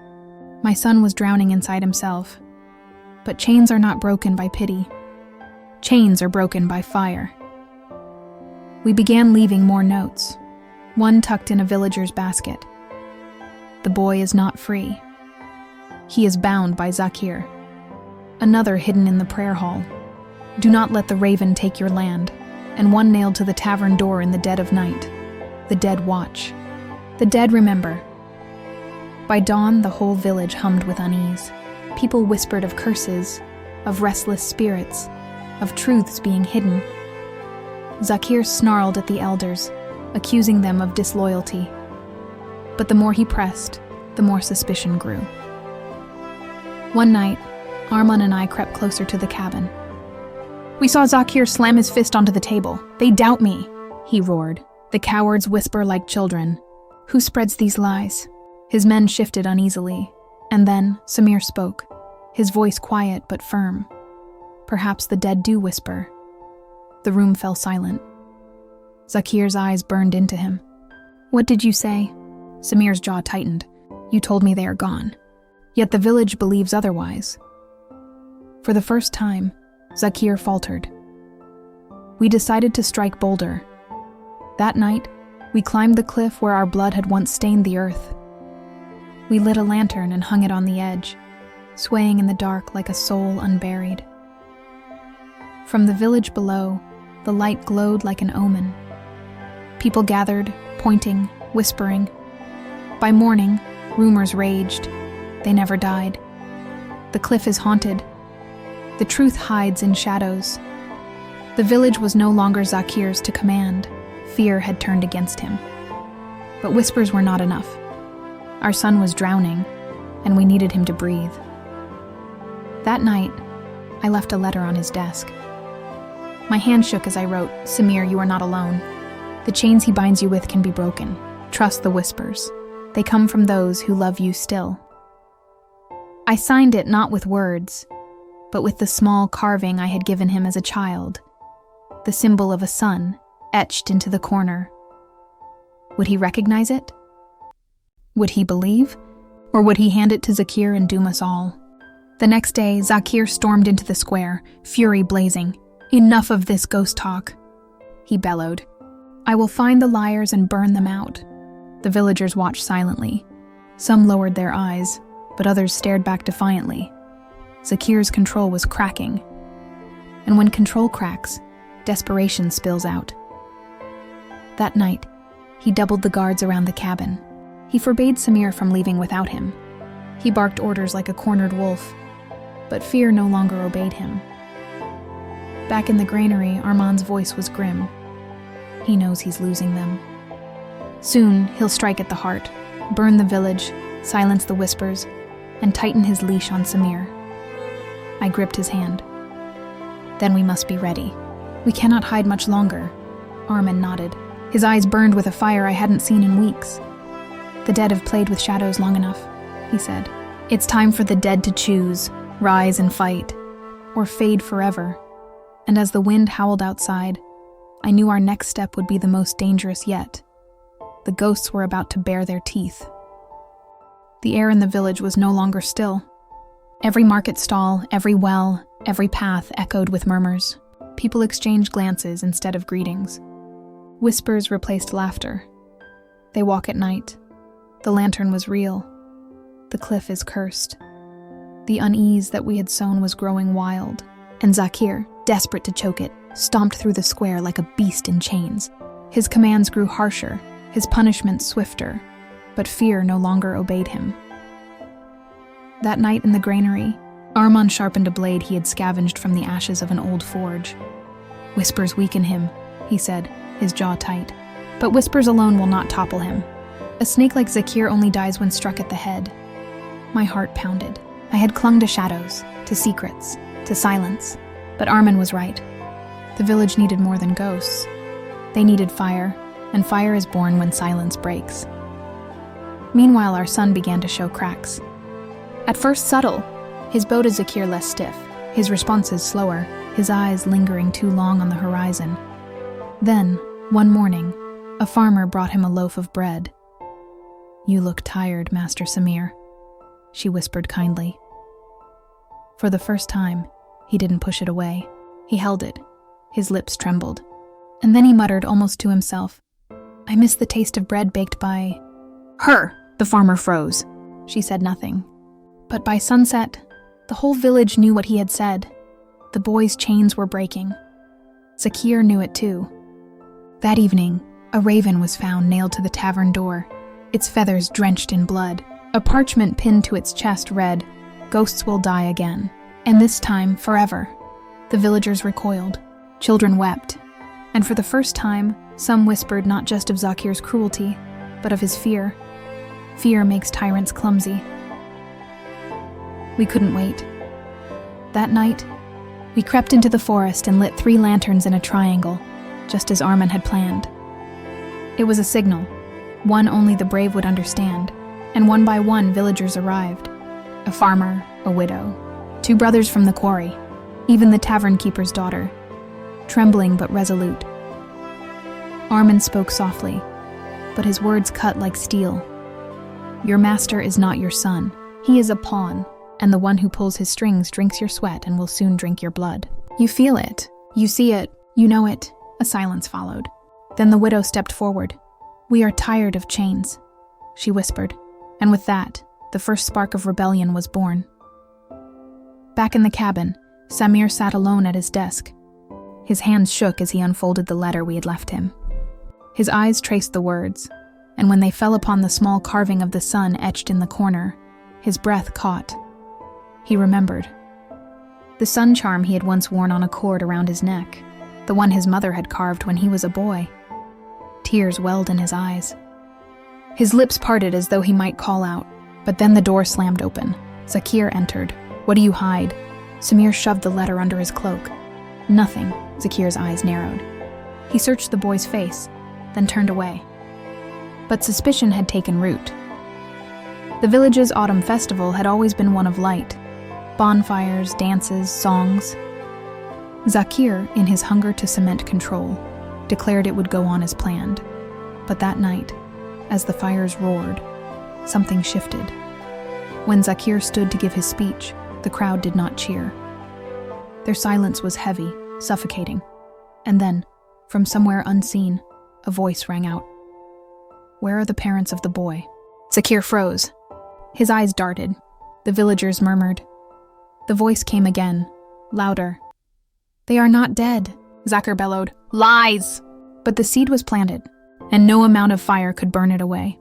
Speaker 1: My son was drowning inside himself. But chains are not broken by pity. Chains are broken by fire. We began leaving more notes, one tucked in a villager's basket. "The boy is not free. He is bound by Zakir." Another hidden in the prayer hall, "Do not let the raven take your land," and one nailed to the tavern door in the dead of night. The dead watch. The dead remember. By dawn, the whole village hummed with unease. People whispered of curses, of restless spirits, of truths being hidden. Zakir snarled at the elders, accusing them of disloyalty. But the more he pressed, the more suspicion grew. One night, Arman and I crept closer to the cabin. "We saw Zakir slam his fist onto the table. They doubt me," he roared. "The cowards whisper like children. Who spreads these lies?" His men shifted uneasily, and then Samir spoke, his voice quiet but firm. "Perhaps the dead do whisper." The room fell silent. Zakir's eyes burned into him. "What did you say?" Samir's jaw tightened. "You told me they are gone. Yet the village believes otherwise." For the first time, Zakir faltered. We decided to strike bolder. That night, we climbed the cliff where our blood had once stained the earth. We lit a lantern and hung it on the edge, swaying in the dark like a soul unburied. From the village below, the light glowed like an omen. People gathered, pointing, whispering. By morning, rumors raged. They never died. The cliff is haunted. The truth hides in shadows. The village was no longer Zakir's to command. Fear had turned against him. But whispers were not enough. Our son was drowning, and we needed him to breathe. That night, I left a letter on his desk. My hand shook as I wrote, "Samir, you are not alone. The chains he binds you with can be broken. Trust the whispers. They come from those who love you still." I signed it not with words, but with the small carving I had given him as a child, the symbol of a sun etched into the corner. Would he recognize it? Would he believe? Or would he hand it to Zakir and doom us all? The next day, Zakir stormed into the square, fury blazing. "Enough of this ghost talk," he bellowed. "I will find the liars and burn them out." The villagers watched silently. Some lowered their eyes, but others stared back defiantly. Zakir's control was cracking. And when control cracks, desperation spills out. That night, he doubled the guards around the cabin. He forbade Samir from leaving without him. He barked orders like a cornered wolf, but fear no longer obeyed him. Back in the granary, Arman's voice was grim. He knows he's losing them. Soon, he'll strike at the heart, burn the village, silence the whispers, and tighten his leash on Samir. I gripped his hand. "Then we must be ready. We cannot hide much longer." Arman nodded. His eyes burned with a fire I hadn't seen in weeks. "The dead have played with shadows long enough," he said. "It's time for the dead to choose, rise and fight, or fade forever." And as the wind howled outside, I knew our next step would be the most dangerous yet. The ghosts were about to bare their teeth. The air in the village was no longer still. Every market stall, every well, every path echoed with murmurs. People exchanged glances instead of greetings. Whispers replaced laughter. They walk at night. The lantern was real. The cliff is cursed. The unease that we had sown was growing wild, and Zakir, desperate to choke it, stomped through the square like a beast in chains. His commands grew harsher, his punishments swifter, but fear no longer obeyed him. That night in the granary, Arman sharpened a blade he had scavenged from the ashes of an old forge. "Whispers weaken him," he said, his jaw tight. "But whispers alone will not topple him. A snake like Zakir only dies when struck at the head. My heart pounded. I had clung to shadows, to secrets, to silence. But Armin was right. The village needed more than ghosts. They needed fire, and fire is born when silence breaks. Meanwhile, our sun began to show cracks. At first subtle, his bow to Zakir less stiff, his responses slower, his eyes lingering too long on the horizon. Then, one morning, a farmer brought him a loaf of bread. "You look tired, Master Samir," she whispered kindly. For the first time, he didn't push it away. He held it. His lips trembled. And then he muttered almost to himself, "I miss the taste of bread baked by her." The farmer froze. She said nothing. But by sunset, the whole village knew what he had said. The boy's chains were breaking. Zakir knew it too. That evening, a raven was found nailed to the tavern door, its feathers drenched in blood. A parchment pinned to its chest read, "Ghosts will die again, and this time forever." The villagers recoiled. Children wept. And for the first time, some whispered not just of Zakir's cruelty, but of his fear. Fear makes tyrants clumsy. We couldn't wait. That night, we crept into the forest and lit 3 lanterns in a triangle, just as Armin had planned. It was a signal, one only the brave would understand, and one by one villagers arrived. A farmer, a widow, 2 brothers from the quarry, even the tavern keeper's daughter, trembling but resolute. Armin spoke softly, but his words cut like steel. "Your master is not your son. He is a pawn, and the one who pulls his strings drinks your sweat and will soon drink your blood. You feel it, you see it, you know it." A silence followed. Then the widow stepped forward. "We are tired of chains," she whispered, and with that, the first spark of rebellion was born. Back in the cabin, Samir sat alone at his desk. His hands shook as he unfolded the letter we had left him. His eyes traced the words, and when they fell upon the small carving of the sun etched in the corner, his breath caught. He remembered. The sun charm he had once worn on a cord around his neck, the one his mother had carved when he was a boy. Tears welled in his eyes. His lips parted as though he might call out, but then the door slammed open. Zakir entered. "What do you hide?" Samir shoved the letter under his cloak. "Nothing." Zakir's eyes narrowed. He searched the boy's face, then turned away. But suspicion had taken root. The village's autumn festival had always been one of light. Bonfires, dances, songs. Zakir, in his hunger to cement control, declared it would go on as planned. But that night, as the fires roared, something shifted. When Zakir stood to give his speech, the crowd did not cheer. Their silence was heavy, suffocating. And then, from somewhere unseen, a voice rang out. "Where are the parents of the boy?" Zakir froze. His eyes darted. The villagers murmured. The voice came again, louder. "They are not dead," Zakir bellowed. "Lies!" But the seed was planted, and no amount of fire could burn it away.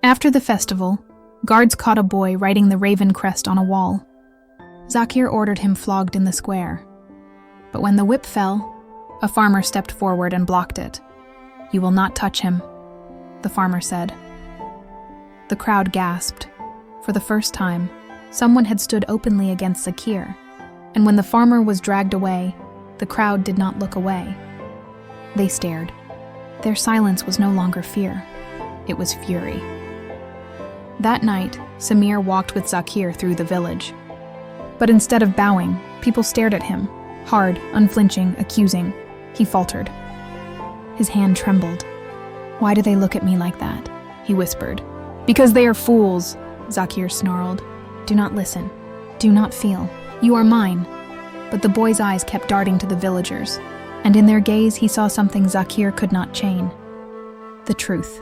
Speaker 1: After the festival, guards caught a boy writing the raven crest on a wall. Zakir ordered him flogged in the square. But when the whip fell, a farmer stepped forward and blocked it. "You will not touch him," the farmer said. The crowd gasped. For the first time, someone had stood openly against Zakir, and when the farmer was dragged away, the crowd did not look away. They stared. Their silence was no longer fear. It was fury. That night, Samir walked with Zakir through the village. But instead of bowing, people stared at him, hard, unflinching, accusing. He faltered. His hand trembled. "Why do they look at me like that?" he whispered. "Because they are fools," Zakir snarled. "Do not listen. Do not feel. You are mine." But the boy's eyes kept darting to the villagers, and in their gaze he saw something Zakir could not chain. The truth.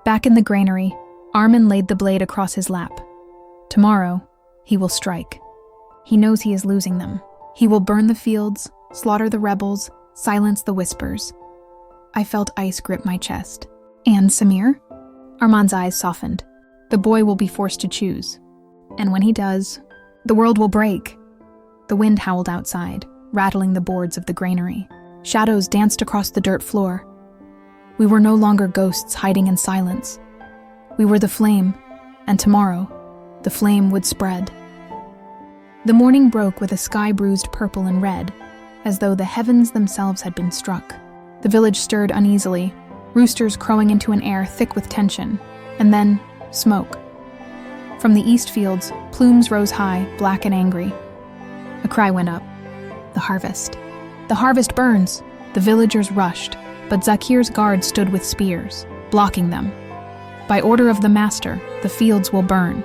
Speaker 1: Back in the granary, Armin laid the blade across his lap. Tomorrow, he will strike. He knows he is losing them. He will burn the fields, slaughter the rebels, silence the whispers. I felt ice grip my chest. "And Samir?" Armand's eyes softened. "The boy will be forced to choose. And when he does, the world will break." The wind howled outside, rattling the boards of the granary. Shadows danced across the dirt floor. We were no longer ghosts hiding in silence. We were the flame, and tomorrow, the flame would spread. The morning broke with a sky bruised purple and red, as though the heavens themselves had been struck. The village stirred uneasily, roosters crowing into an air thick with tension, and then smoke. From the east fields, plumes rose high, black and angry. A cry went up. The harvest. The harvest burns! The villagers rushed, but Zakir's guards stood with spears, blocking them. By order of the master, the fields will burn.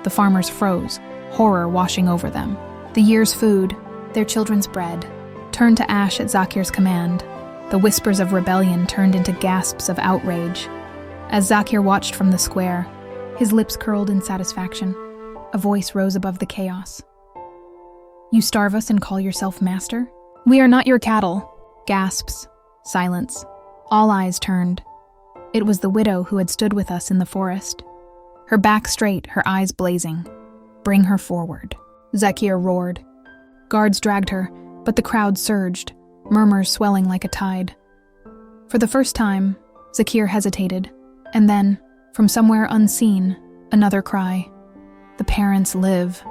Speaker 1: The farmers froze, horror washing over them. The year's food, their children's bread, turned to ash at Zakir's command. The whispers of rebellion turned into gasps of outrage. As Zakir watched from the square, his lips curled in satisfaction, a voice rose above the chaos. "You starve us and call yourself master? We are not your cattle." Gasps, silence. All eyes turned. It was the widow who had stood with us in the forest. Her back straight, her eyes blazing. "Bring her forward," Zakir roared. Guards dragged her, but the crowd surged, murmurs swelling like a tide. For the first time, Zakir hesitated, and then, from somewhere unseen, another cry. "The parents live."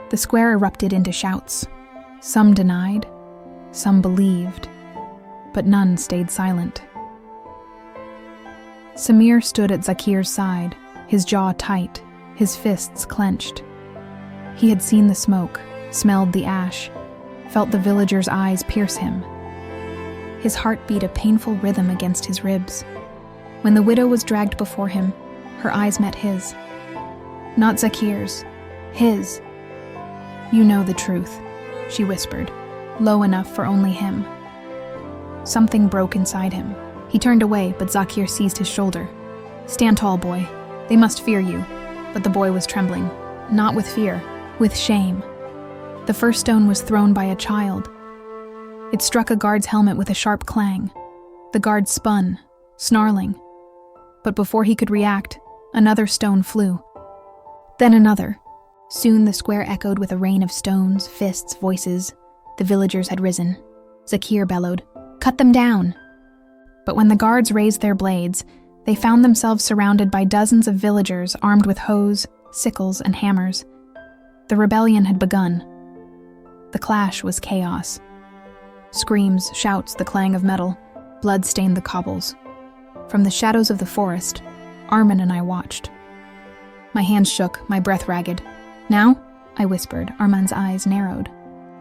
Speaker 1: The square erupted into shouts. Some denied, some believed, but none stayed silent. Samir stood at Zakir's side, his jaw tight, his fists clenched. He had seen the smoke, smelled the ash, felt the villagers' eyes pierce him. His heart beat a painful rhythm against his ribs. When the widow was dragged before him, her eyes met his. Not Zakir's, his. "You know the truth," she whispered, low enough for only him. Something broke inside him. He turned away, but Zakir seized his shoulder. "Stand tall, boy. They must fear you." But the boy was trembling, not with fear, with shame. The first stone was thrown by a child. It struck a guard's helmet with a sharp clang. The guard spun, snarling. But before he could react, another stone flew. Then another. Soon the square echoed with a rain of stones, fists, voices. The villagers had risen. Zakir bellowed, "Cut them down!" But when the guards raised their blades, they found themselves surrounded by dozens of villagers armed with hoes, sickles, and hammers. The rebellion had begun. The clash was chaos. Screams, shouts, the clang of metal, blood stained the cobbles. From the shadows of the forest, Armin and I watched. My hands shook, my breath ragged. "Now?" I whispered, Armin's eyes narrowed.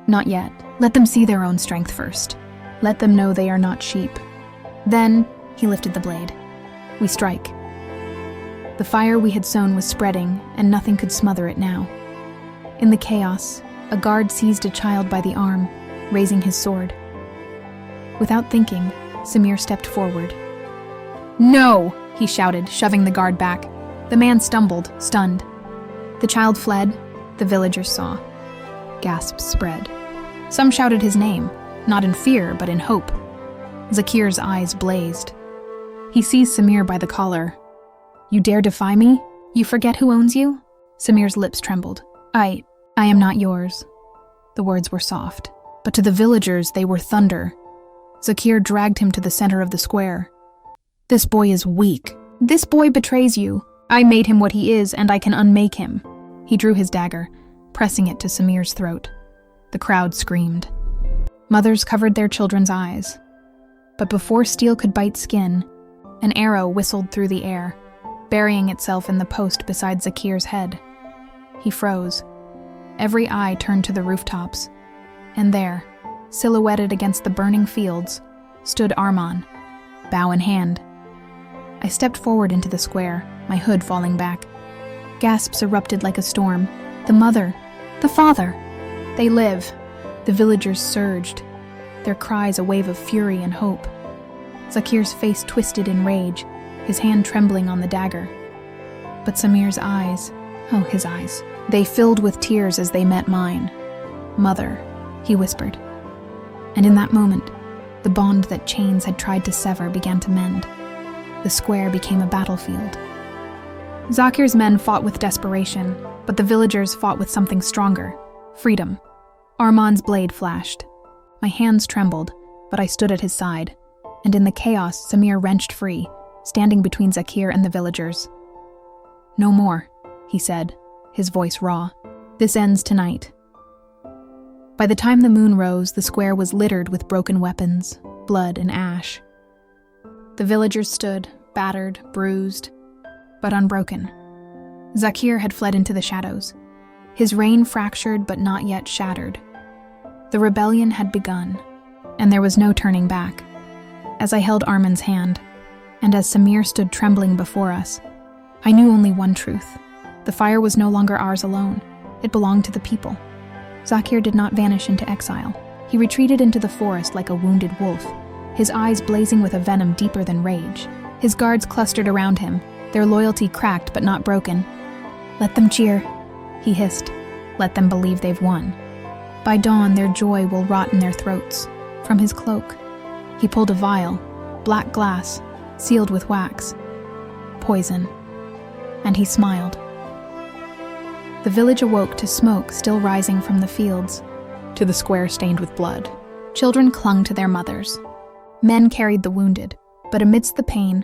Speaker 1: "Not yet. Let them see their own strength first. Let them know they are not sheep. Then," he lifted the blade, "we strike." The fire we had sown was spreading, and nothing could smother it now. In the chaos, a guard seized a child by the arm, raising his sword. Without thinking, Samir stepped forward. "No!" he shouted, shoving the guard back. The man stumbled, stunned. The child fled. The villagers saw. Gasps spread. Some shouted his name, not in fear, but in hope. Zakir's eyes blazed. He seized Samir by the collar. "You dare defy me? You forget who owns you?" Samir's lips trembled. I am not yours." The words were soft, but to the villagers they were thunder. Zakir dragged him to the center of the square. "This boy is weak. This boy betrays you. I made him what he is, and I can unmake him." He drew his dagger, pressing it to Samir's throat. The crowd screamed. Mothers covered their children's eyes. But before steel could bite skin, an arrow whistled through the air, burying itself in the post beside Zakir's head. He froze. Every eye turned to the rooftops. And there, silhouetted against the burning fields, stood Arman, bow in hand. I stepped forward into the square, my hood falling back. Gasps erupted like a storm. The mother, the father, they live. The villagers surged, their cries a wave of fury and hope. Zakir's face twisted in rage, his hand trembling on the dagger. But Samir's eyes, oh, his eyes, they filled with tears as they met mine. "Mother," he whispered. And in that moment, the bond that chains had tried to sever began to mend. The square became a battlefield. Zakir's men fought with desperation, but the villagers fought with something stronger, freedom. Arman's blade flashed. My hands trembled, but I stood at his side. and in the chaos, Samir wrenched free, standing between Zakir and the villagers. "No more," he said, his voice raw. "This ends tonight." By the time the moon rose, the square was littered with broken weapons, blood and ash. The villagers stood, battered, bruised, but unbroken. Zakir had fled into the shadows, his reign fractured but not yet shattered. The rebellion had begun, and there was no turning back. As I held Armin's hand, and as Samir stood trembling before us, I knew only one truth. The fire was no longer ours alone. It belonged to the people. Zakir did not vanish into exile. He retreated into the forest like a wounded wolf, his eyes blazing with a venom deeper than rage. His guards clustered around him, their loyalty cracked but not broken. "Let them cheer," he hissed. "Let them believe they've won. By dawn, their joy will rot in their throats." From his cloak, he pulled a vial, black glass, sealed with wax. Poison. And he smiled. The village awoke to smoke still rising from the fields, to the square stained with blood. Children clung to their mothers. Men carried the wounded, but amidst the pain,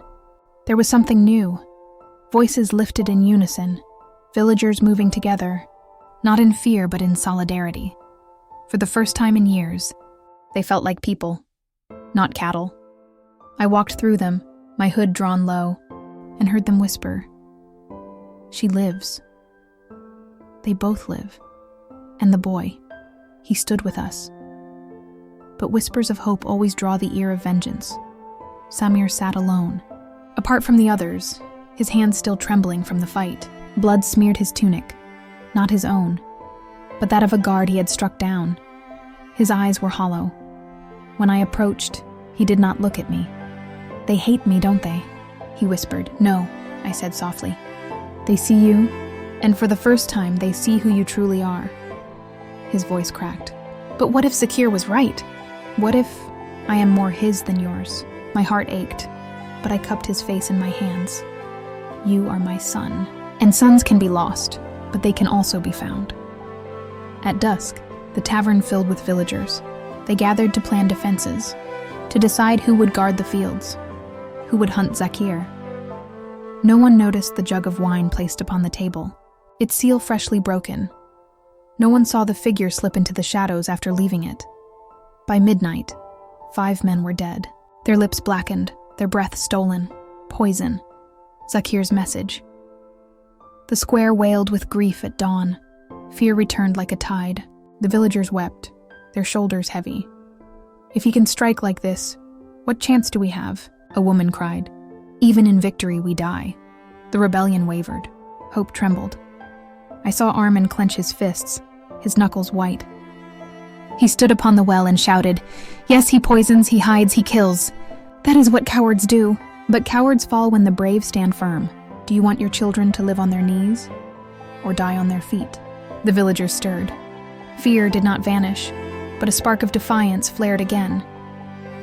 Speaker 1: there was something new. Voices lifted in unison, villagers moving together, not in fear but in solidarity. For the first time in years, they felt like people, not cattle. I walked through them, my hood drawn low, and heard them whisper, "She lives." They both live. And the boy, he stood with us. But whispers of hope always draw the ear of vengeance. Samir sat alone, apart from the others, his hands still trembling from the fight. Blood smeared his tunic, not his own, but that of a guard he had struck down. His eyes were hollow. When I approached, he did not look at me. "They hate me, don't they?" he whispered. "No," I said softly. "They see you, and for the first time they see who you truly are." His voice cracked. "But what if Zakir was right? What if I am more his than yours?" My heart ached, but I cupped his face in my hands. "You are my son, and sons can be lost, but they can also be found." At dusk, the tavern filled with villagers. They gathered to plan defenses, to decide who would guard the fields, who would hunt Zakir. No one noticed the jug of wine placed upon the table, its seal freshly broken. No one saw the figure slip into the shadows after leaving it. By midnight, 5 men were dead, their lips blackened, their breath stolen. Poison. Zakir's message. The square wailed with grief at dawn. Fear returned like a tide. The villagers wept, their shoulders heavy. "If he can strike like this, what chance do we have?" a woman cried. "Even in victory we die." The rebellion wavered. Hope trembled. I saw Armin clench his fists, his knuckles white. He stood upon the well and shouted, "Yes, he poisons, he hides, he kills. That is what cowards do. But cowards fall when the brave stand firm. Do you want your children to live on their knees or die on their feet?" The villagers stirred. Fear did not vanish, but a spark of defiance flared again.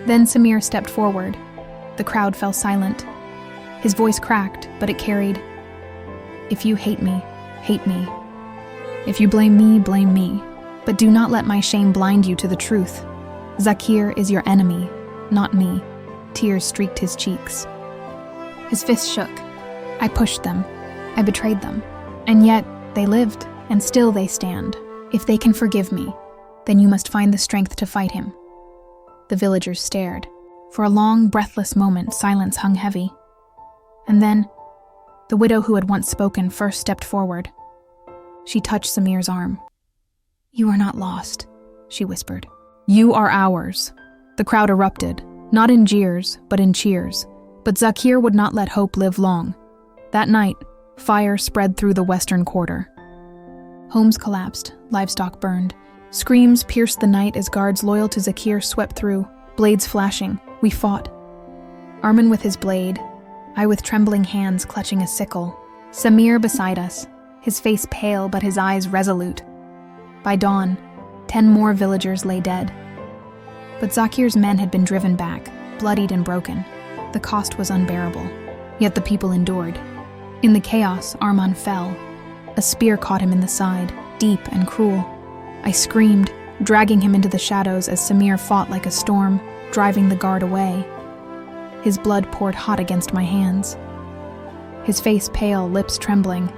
Speaker 1: Then Samir stepped forward. The crowd fell silent. His voice cracked, but it carried, "If you hate me, hate me. If you blame me, but do not let my shame blind you to the truth. Zakir is your enemy, not me." Tears streaked his cheeks. His fists shook. I pushed them. I betrayed them. And yet, they lived, and still they stand. If they can forgive me, then you must find the strength to fight him. The villagers stared. For a long, breathless moment, silence hung heavy. And then, the widow who had once spoken first stepped forward. She touched Samir's arm. "You are not lost," she whispered. "You are ours." The crowd erupted, not in jeers, but in cheers. But Zakir would not let hope live long. That night, fire spread through the western quarter. Homes collapsed, livestock burned. Screams pierced the night as guards loyal to Zakir swept through, blades flashing. We fought. Armin with his blade, I with trembling hands clutching a sickle. Samir beside us, his face pale but his eyes resolute. By dawn, 10 more villagers lay dead. But Zakir's men had been driven back, bloodied and broken. The cost was unbearable, yet the people endured. In the chaos, Arman fell. A spear caught him in the side, deep and cruel. I screamed, dragging him into the shadows as Samir fought like a storm, driving the guard away. His blood poured hot against my hands. His face pale, lips trembling.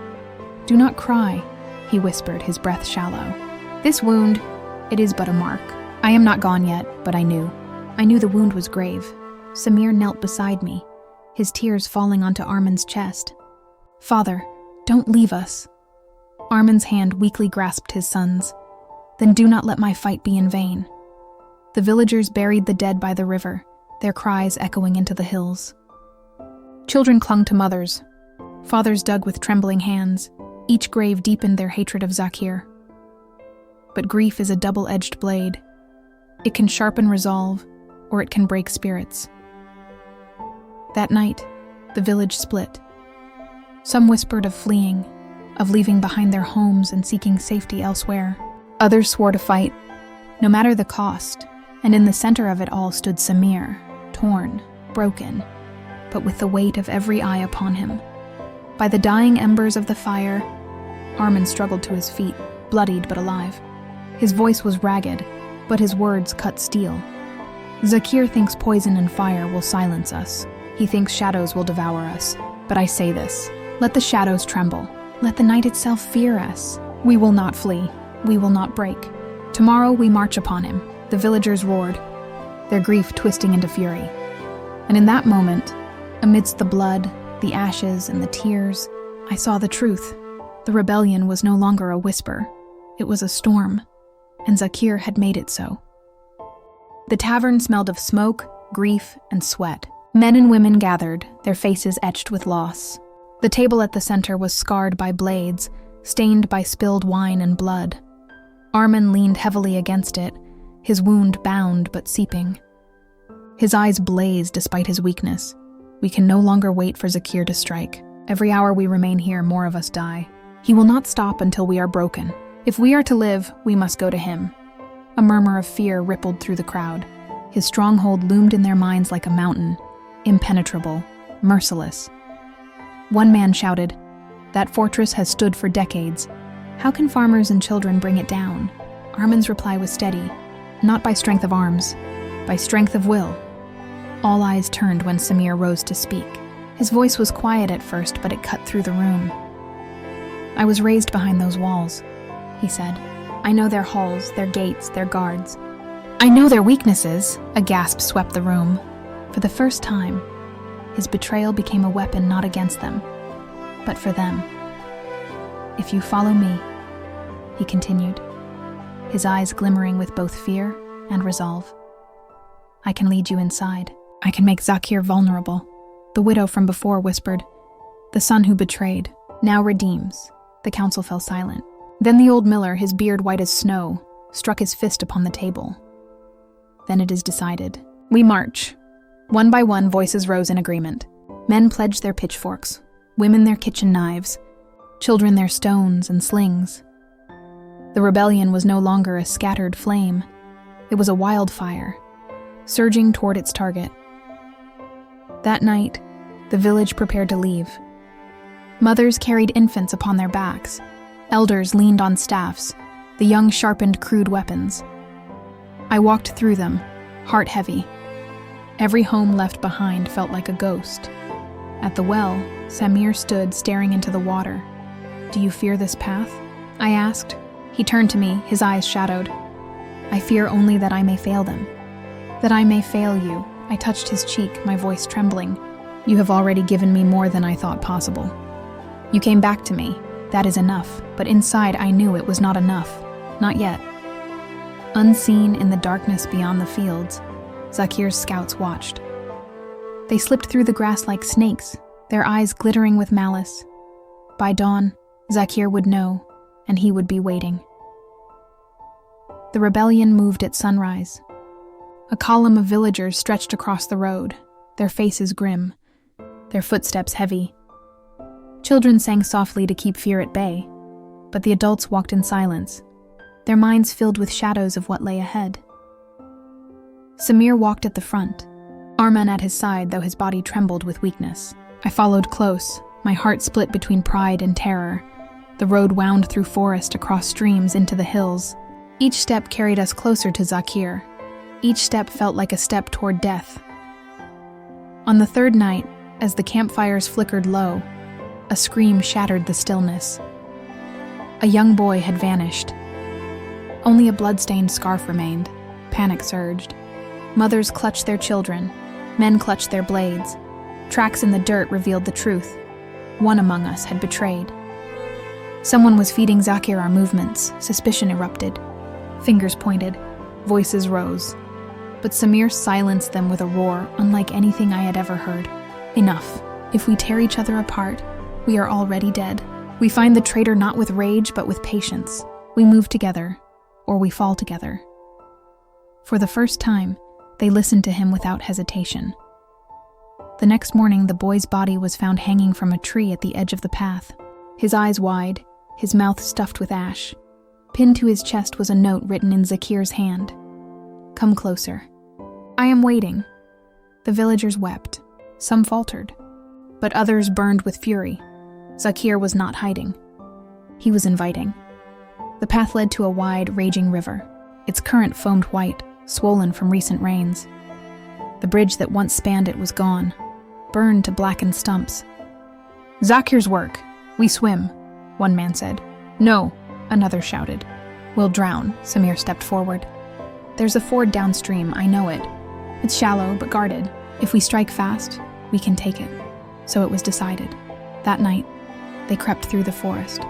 Speaker 1: "Do not cry," he whispered, his breath shallow. "This wound, it is but a mark. I am not gone yet, but I knew. I knew the wound was grave." Samir knelt beside me, his tears falling onto Armin's chest. "Father, don't leave us." Armin's hand weakly grasped his son's. "Then do not let my fight be in vain." The villagers buried the dead by the river, their cries echoing into the hills. Children clung to mothers. Fathers dug with trembling hands. Each grave deepened their hatred of Zakir. But grief is a double-edged blade. It can sharpen resolve, or it can break spirits. That night, the village split. Some whispered of fleeing, of leaving behind their homes and seeking safety elsewhere. Others swore to fight, no matter the cost, and in the center of it all stood Samir, torn, broken, but with the weight of every eye upon him. By the dying embers of the fire, Armin struggled to his feet, bloodied but alive. His voice was ragged, but his words cut steel. "Zakir thinks poison and fire will silence us. He thinks shadows will devour us. But I say this, let the shadows tremble. Let the night itself fear us. We will not flee. We will not break. Tomorrow we march upon him." The villagers roared, their grief twisting into fury. And in that moment, amidst the blood, the ashes, and the tears, I saw the truth. The rebellion was no longer a whisper. It was a storm, and Zakir had made it so. The tavern smelled of smoke, grief, and sweat. Men and women gathered, their faces etched with loss. The table at the center was scarred by blades, stained by spilled wine and blood. Armin leaned heavily against it, his wound bound but seeping. His eyes blazed despite his weakness. We can no longer wait for Zakir to strike. Every hour we remain here, more of us die. He will not stop until we are broken. If we are to live, we must go to him. A murmur of fear rippled through the crowd. His stronghold loomed in their minds like a mountain, impenetrable, merciless. One man shouted, "That fortress has stood for decades. How can farmers and children bring it down?" Armin's reply was steady, not by strength of arms, by strength of will. All eyes turned when Samir rose to speak. His voice was quiet at first, but it cut through the room. "I was raised behind those walls," he said. "I know their halls, their gates, their guards. I know their weaknesses." A gasp swept the room. For the first time, his betrayal became a weapon not against them, but for them. "If you follow me," he continued, his eyes glimmering with both fear and resolve, "I can lead you inside. I can make Zakir vulnerable." The widow from before whispered, "The son who betrayed, now redeems." The council fell silent. Then the old miller, his beard white as snow, struck his fist upon the table. "Then it is decided. We march." One by one, voices rose in agreement. Men pledged their pitchforks, women their kitchen knives, children their stones and slings. The rebellion was no longer a scattered flame. It was a wildfire, surging toward its target. That night, the village prepared to leave. Mothers carried infants upon their backs. Elders leaned on staffs. The young sharpened crude weapons. I walked through them, heart heavy. Every home left behind felt like a ghost. At the well, Samir stood staring into the water. "Do you fear this path?" I asked. He turned to me, his eyes shadowed. "I fear only that I may fail them. That I may fail you." I touched his cheek, my voice trembling. "You have already given me more than I thought possible. You came back to me. That is enough." But inside I knew it was not enough. Not yet. Unseen in the darkness beyond the fields, Zakir's scouts watched. They slipped through the grass like snakes, their eyes glittering with malice. By dawn, Zakir would know, and he would be waiting. The rebellion moved at sunrise. A column of villagers stretched across the road, their faces grim, their footsteps heavy. Children sang softly to keep fear at bay, but the adults walked in silence, their minds filled with shadows of what lay ahead. Samir walked at the front, Armin at his side, though his body trembled with weakness. I followed close, my heart split between pride and terror. The road wound through forest, across streams, into the hills. Each step carried us closer to Zakir. Each step felt like a step toward death. On the third night, as the campfires flickered low, a scream shattered the stillness. A young boy had vanished. Only a blood-stained scarf remained. Panic surged. Mothers clutched their children. Men clutched their blades. Tracks in the dirt revealed the truth. One among us had betrayed. Someone was feeding Zakir our movements. Suspicion erupted. Fingers pointed. Voices rose. But Samir silenced them with a roar unlike anything I had ever heard. Enough. If we tear each other apart, we are already dead. We find the traitor not with rage, but with patience. We move together, or we fall together. For the first time, they listened to him without hesitation. The next morning, the boy's body was found hanging from a tree at the edge of the path. His eyes wide, his mouth stuffed with ash. Pinned to his chest was a note written in Zakir's hand. "Come closer. I am waiting." The villagers wept. Some faltered, but others burned with fury. Zakir was not hiding. He was inviting. The path led to a wide, raging river. Its current foamed white, swollen from recent rains. The bridge that once spanned it was gone, burned to blackened stumps. "Zakir's work. We swim," one man said. "No," another shouted. "We'll drown," Samir stepped forward. "There's a ford downstream, I know it. It's shallow, but guarded. If we strike fast, we can take it." So it was decided. That night, they crept through the forest,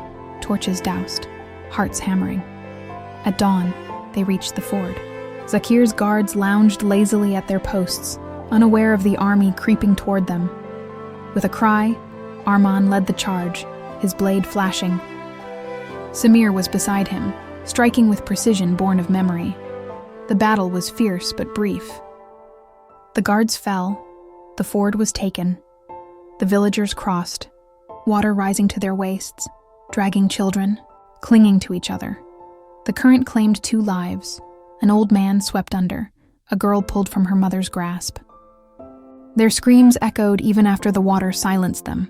Speaker 1: torches doused, hearts hammering. At dawn, they reached the ford. Zakir's guards lounged lazily at their posts, unaware of the army creeping toward them. With a cry, Arman led the charge, his blade flashing. Samir was beside him, striking with precision born of memory. The battle was fierce but brief. The guards fell, the ford was taken, the villagers crossed, water rising to their waists, dragging children, clinging to each other. The current claimed 2 lives, an old man swept under, a girl pulled from her mother's grasp. Their screams echoed even after the water silenced them.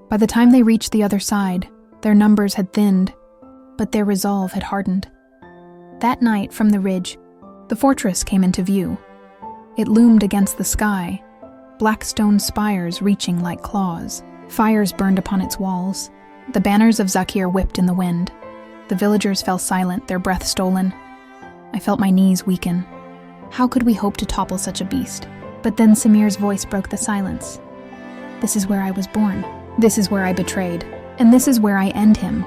Speaker 1: By the time they reached the other side, their numbers had thinned, but their resolve had hardened. That night, from the ridge, the fortress came into view. It loomed against the sky, black stone spires reaching like claws. Fires burned upon its walls. The banners of Zakir whipped in the wind. The villagers fell silent, their breath stolen. I felt my knees weaken. How could we hope to topple such a beast? But then Samir's voice broke the silence. "This is where I was born. This is where I betrayed. And this is where I end him."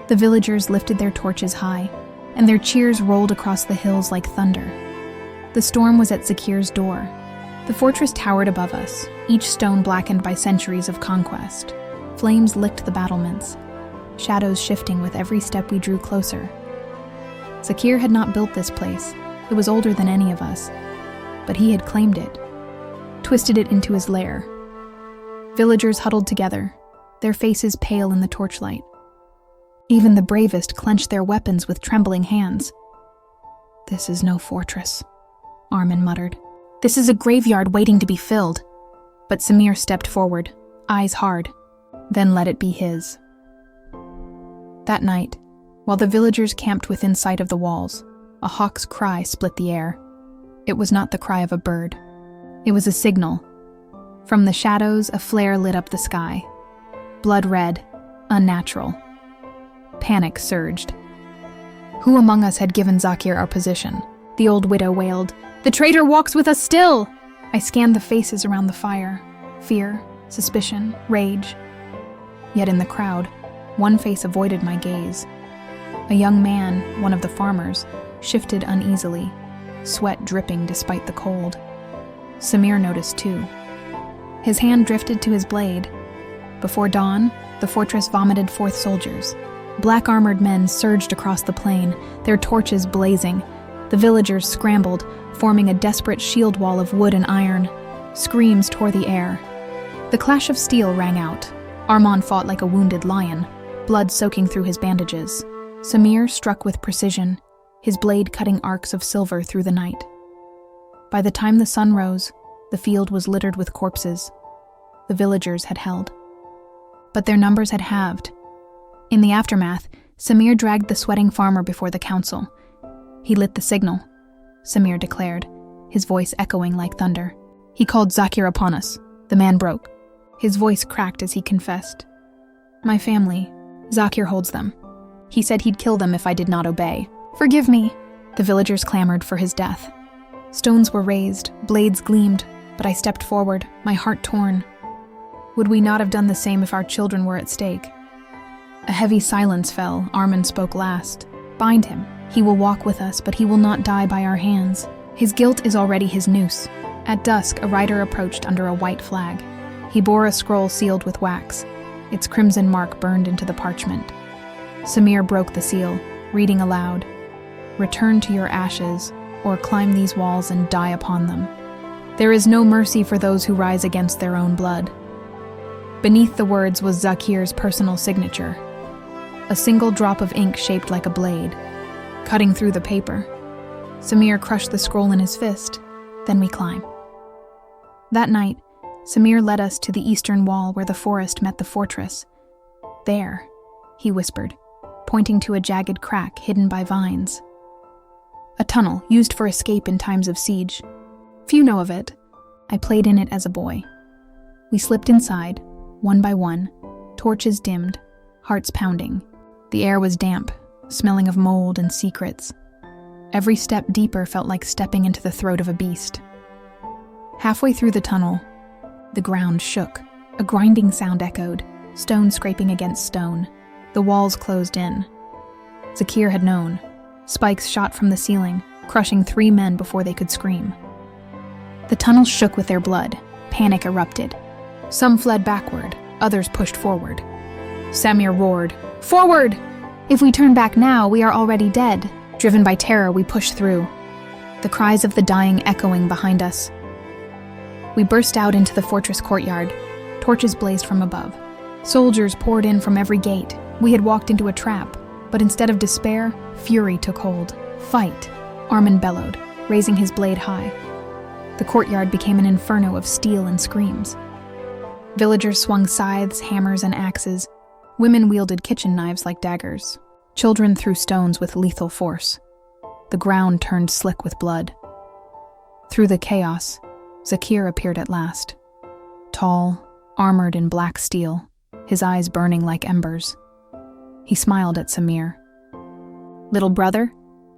Speaker 1: The villagers lifted their torches high, and their cheers rolled across the hills like thunder. The storm was at Zakir's door. The fortress towered above us, each stone blackened by centuries of conquest. Flames licked the battlements, shadows shifting with every step we drew closer. Zakir had not built this place. It was older than any of us. But he had claimed it, twisted it into his lair. Villagers huddled together, their faces pale in the torchlight. Even the bravest clenched their weapons with trembling hands. "This is no fortress," Arman muttered. "This is a graveyard waiting to be filled." But Samir stepped forward, eyes hard. "Then let it be his." That night, while the villagers camped within sight of the walls, a hawk's cry split the air. It was not the cry of a bird. It was a signal. From the shadows, a flare lit up the sky. Blood red, unnatural. Panic surged. Who among us had given Zakir our position? The old widow wailed. "The traitor walks with us still!" I scanned the faces around the fire. Fear, suspicion, rage. Yet in the crowd, one face avoided my gaze. A young man, one of the farmers, shifted uneasily, sweat dripping despite the cold. Samir noticed too. His hand drifted to his blade. Before dawn, the fortress vomited forth soldiers. Black-armored men surged across the plain, their torches blazing. The villagers scrambled, forming a desperate shield wall of wood and iron. Screams tore the air. The clash of steel rang out. Arman fought like a wounded lion, blood soaking through his bandages. Samir struck with precision, his blade cutting arcs of silver through the night. By the time the sun rose, the field was littered with corpses. The villagers had held. But their numbers had halved. In the aftermath, Samir dragged the sweating farmer before the council. He lit the signal, Samir declared, his voice echoing like thunder. He called Zakir upon us. The man broke. His voice cracked as he confessed. My family. Zakir holds them. He said he'd kill them if I did not obey. Forgive me. The villagers clamored for his death. Stones were raised, blades gleamed, but I stepped forward, my heart torn. Would we not have done the same if our children were at stake? A heavy silence fell. Armin spoke last. Bind him. He will walk with us, but he will not die by our hands. His guilt is already his noose. At dusk, a rider approached under a white flag. He bore a scroll sealed with wax. Its crimson mark burned into the parchment. Samir broke the seal, reading aloud, "Return to your ashes, or climb these walls and die upon them. There is no mercy for those who rise against their own blood." Beneath the words was Zakir's personal signature, a single drop of ink shaped like a blade, cutting through the paper. Samir crushed the scroll in his fist. Then we climb. That night, Samir led us to the eastern wall where the forest met the fortress. There, he whispered, pointing to a jagged crack hidden by vines. A tunnel used for escape in times of siege. Few know of it. I played in it as a boy. We slipped inside, one by one, torches dimmed, hearts pounding. The air was damp, smelling of mold and secrets. Every step deeper felt like stepping into the throat of a beast. Halfway through the tunnel, the ground shook. A grinding sound echoed, stone scraping against stone. The walls closed in. Zakir had known. Spikes shot from the ceiling, crushing 3 men before they could scream. The tunnel shook with their blood. Panic erupted. Some fled backward, others pushed forward. Samir roared, "Forward! If we turn back now, we are already dead." Driven by terror, we pushed through, the cries of the dying echoing behind us. We burst out into the fortress courtyard. Torches blazed from above. Soldiers poured in from every gate. We had walked into a trap, but instead of despair, fury took hold. "Fight!" Armin bellowed, raising his blade high. The courtyard became an inferno of steel and screams. Villagers swung scythes, hammers, and axes. Women wielded kitchen knives like daggers. Children threw stones with lethal force. The ground turned slick with blood. Through the chaos, Zakir appeared at last. Tall, armored in black steel, his eyes burning like embers. He smiled at Samir. "Little brother,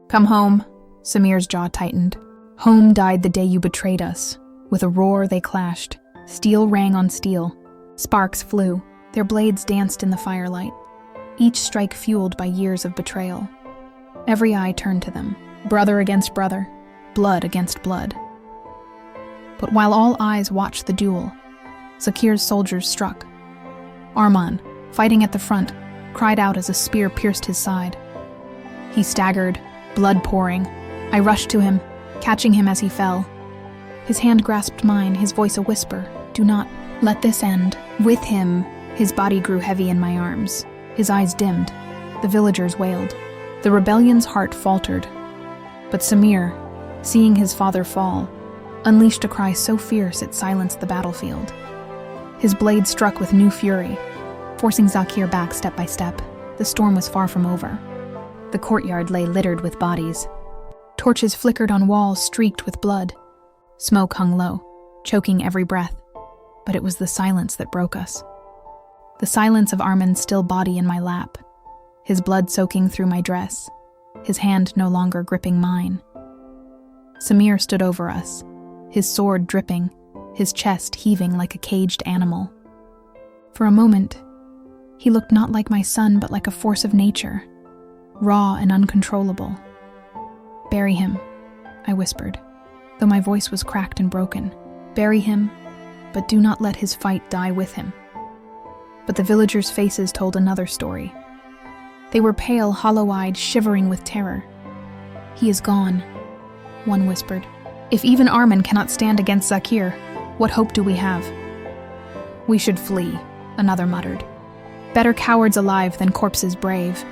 Speaker 1: come home." Samir's jaw tightened. "Home died the day you betrayed us." With a roar, they clashed. Steel rang on steel. Sparks flew. Their blades danced in the firelight. Each strike fueled by years of betrayal. Every eye turned to them. Brother against brother. Blood against blood. But while all eyes watched the duel, Zakir's soldiers struck. Arman, fighting at the front, cried out as a spear pierced his side. He staggered, blood pouring. I rushed to him, catching him as he fell. His hand grasped mine, his voice a whisper. "Do not let this end." With him, his body grew heavy in my arms. His eyes dimmed. The villagers wailed. The rebellion's heart faltered. But Samir, seeing his father fall, unleashed a cry so fierce it silenced the battlefield. His blade struck with new fury, forcing Zakir back step by step. The storm was far from over. The courtyard lay littered with bodies. Torches flickered on walls streaked with blood. Smoke hung low, choking every breath. But it was the silence that broke us. The silence of Armin's still body in my lap, his blood soaking through my dress, his hand no longer gripping mine. Samir stood over us, his sword dripping, his chest heaving like a caged animal. For a moment, he looked not like my son but like a force of nature, raw and uncontrollable. "Bury him," I whispered, though my voice was cracked and broken. "Bury him, but do not let his fight die with him." But the villagers' faces told another story. They were pale, hollow-eyed, shivering with terror. "He is gone," one whispered. "If even Armin cannot stand against Zakir, what hope do we have?" "We should flee," another muttered. "Better cowards alive than corpses brave."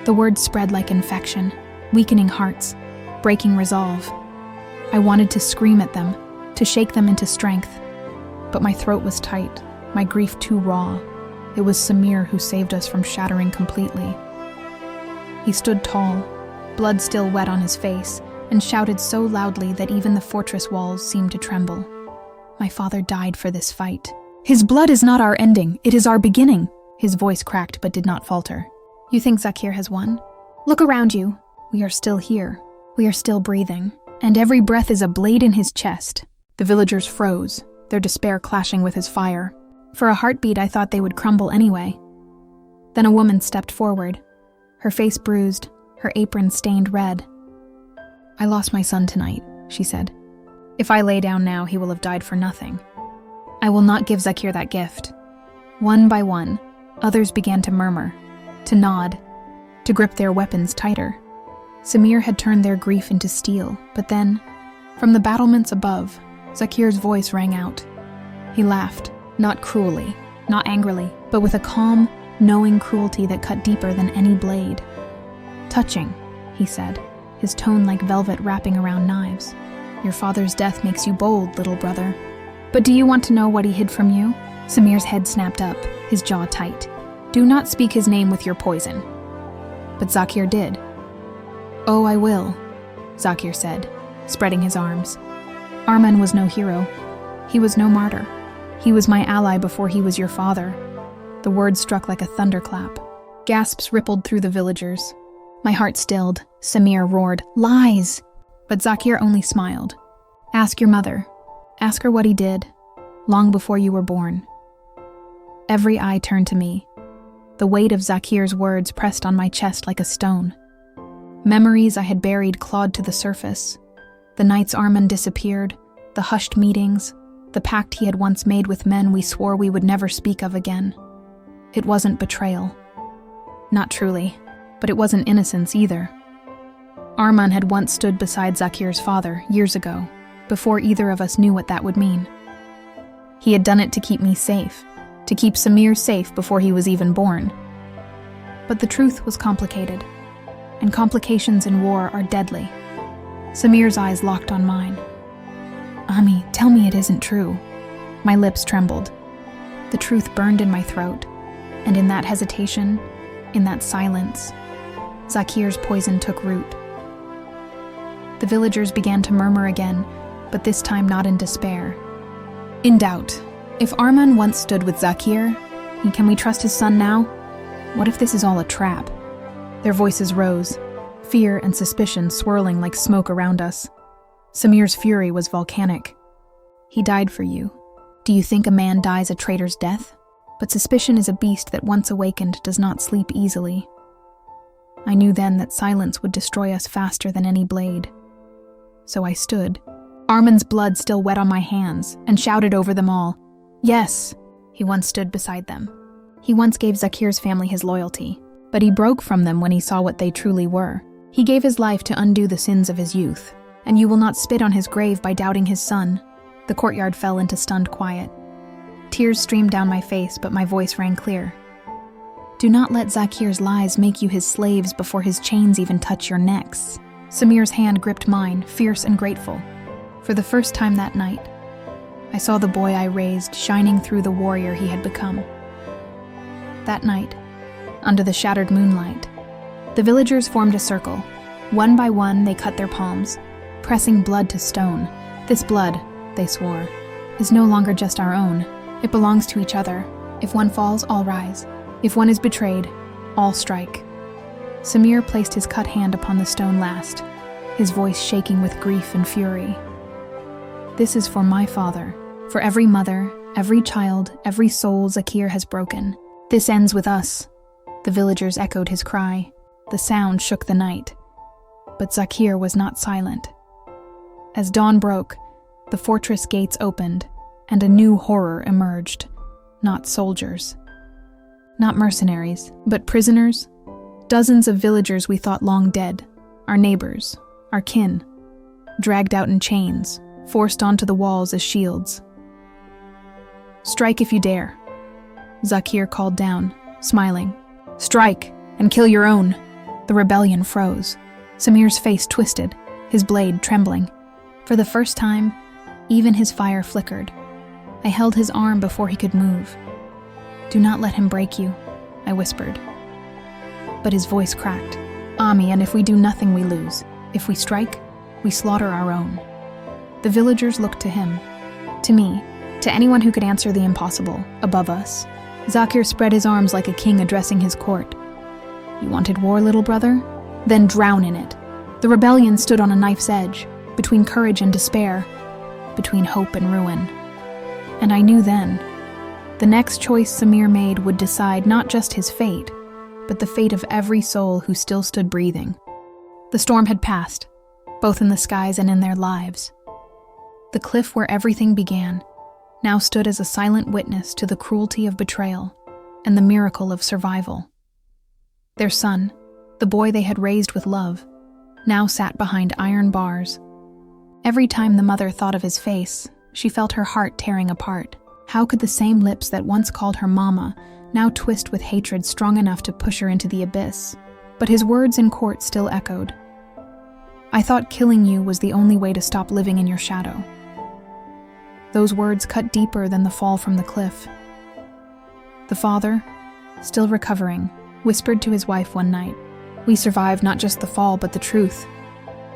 Speaker 1: The words spread like infection, weakening hearts, breaking resolve. I wanted to scream at them, to shake them into strength, but my throat was tight, my grief too raw. It was Samir who saved us from shattering completely. He stood tall, blood still wet on his face, and shouted so loudly that even the fortress walls seemed to tremble. My father died for this fight. His blood is not our ending, it is our beginning. His voice cracked but did not falter. You think Zakir has won? Look around you. We are still here. We are still breathing. And every breath is a blade in his chest. The villagers froze, their despair clashing with his fire. For a heartbeat, I thought they would crumble anyway. Then a woman stepped forward, her face bruised, her apron stained red. I lost my son tonight, she said. If I lay down now, he will have died for nothing. I will not give Zakir that gift. One by one, others began to murmur, to nod, to grip their weapons tighter. Samir had turned their grief into steel, but then, from the battlements above, Zakir's voice rang out. He laughed, not cruelly, not angrily, but with a calm, knowing cruelty that cut deeper than any blade. Touching, he said, his tone like velvet wrapping around knives. Your father's death makes you bold, little brother. But do you want to know what he hid from you? Samir's head snapped up, his jaw tight. Do not speak his name with your poison. But Zakir did. Oh, I will, Zakir said, spreading his arms. Arman was no hero. He was no martyr. He was my ally before he was your father. The words struck like a thunderclap. Gasps rippled through the villagers. My heart stilled. Samir roared, "Lies!" But Zakir only smiled. Ask your mother. Ask her what he did, long before you were born. Every eye turned to me. The weight of Zakir's words pressed on my chest like a stone. Memories I had buried clawed to the surface. The nights Arman disappeared, the hushed meetings, the pact he had once made with men we swore we would never speak of again. It wasn't betrayal. Not truly, but it wasn't innocence either. Arman had once stood beside Zakir's father years ago, before either of us knew what that would mean. He had done it to keep me safe, to keep Samir safe before he was even born. But the truth was complicated, and complications in war are deadly. Samir's eyes locked on mine. Ami, tell me it isn't true. My lips trembled. The truth burned in my throat, and in that hesitation, in that silence, Zakir's poison took root. The villagers began to murmur again, but this time not in despair. In doubt, if Arman once stood with Zakir, can we trust his son now? What if this is all a trap? Their voices rose, fear and suspicion swirling like smoke around us. Samir's fury was volcanic. He died for you. Do you think a man dies a traitor's death? But suspicion is a beast that once awakened does not sleep easily. I knew then that silence would destroy us faster than any blade. So I stood, Arman's blood still wet on my hands, and shouted over them all. Yes, he once stood beside them. He once gave Zakir's family his loyalty, but he broke from them when he saw what they truly were. He gave his life to undo the sins of his youth, and you will not spit on his grave by doubting his son. The courtyard fell into stunned quiet. Tears streamed down my face, but my voice rang clear. Do not let Zakir's lies make you his slaves before his chains even touch your necks. Samir's hand gripped mine, fierce and grateful. For the first time that night, I saw the boy I raised shining through the warrior he had become. That night, under the shattered moonlight, the villagers formed a circle. One by one, they cut their palms, pressing blood to stone. This blood, they swore, is no longer just our own. It belongs to each other. If one falls, all rise. If one is betrayed, all strike. Samir placed his cut hand upon the stone last, his voice shaking with grief and fury. This is for my father, for every mother, every child, every soul Zakir has broken. This ends with us. The villagers echoed his cry. The sound shook the night. But Zakir was not silent. As dawn broke, the fortress gates opened, and a new horror emerged. Not soldiers. Not mercenaries, but prisoners. Dozens of villagers we thought long dead. Our neighbors, our kin. Dragged out in chains, forced onto the walls as shields. Strike if you dare, Zakir called down, smiling. Strike, and kill your own. The rebellion froze. Samir's face twisted, his blade trembling. For the first time, even his fire flickered. I held his arm before he could move. Do not let him break you, I whispered. But his voice cracked. Ami, and if we do nothing, we lose. If we strike, we slaughter our own. The villagers looked to him. To me, to anyone who could answer the impossible, above us, Zakir spread his arms like a king addressing his court. You wanted war, little brother? Then drown in it. The rebellion stood on a knife's edge, between courage and despair, between hope and ruin. And I knew then, the next choice Samir made would decide not just his fate, but the fate of every soul who still stood breathing. The storm had passed, both in the skies and in their lives. The cliff where everything began now stood as a silent witness to the cruelty of betrayal and the miracle of survival. Their son, the boy they had raised with love, now sat behind iron bars. Every time the mother thought of his face, she felt her heart tearing apart. How could the same lips that once called her mama now twist with hatred strong enough to push her into the abyss? But his words in court still echoed. I thought killing you was the only way to stop living in your shadow. Those words cut deeper than the fall from the cliff. The father, still recovering, whispered to his wife one night, "We survived not just the fall, but the truth.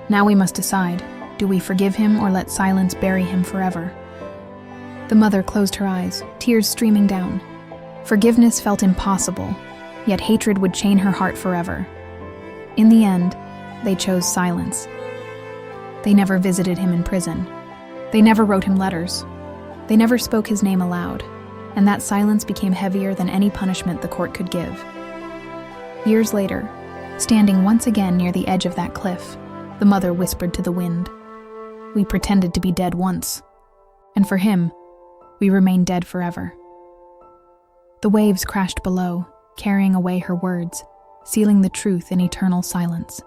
Speaker 1: Now we must decide, do we forgive him or let silence bury him forever?" The mother closed her eyes, tears streaming down. Forgiveness felt impossible, yet hatred would chain her heart forever. In the end, they chose silence. They never visited him in prison. They never wrote him letters. They never spoke his name aloud, and that silence became heavier than any punishment the court could give. Years later, standing once again near the edge of that cliff, the mother whispered to the wind, "We pretended to be dead once, and for him, we remain dead forever." The waves crashed below, carrying away her words, sealing the truth in eternal silence.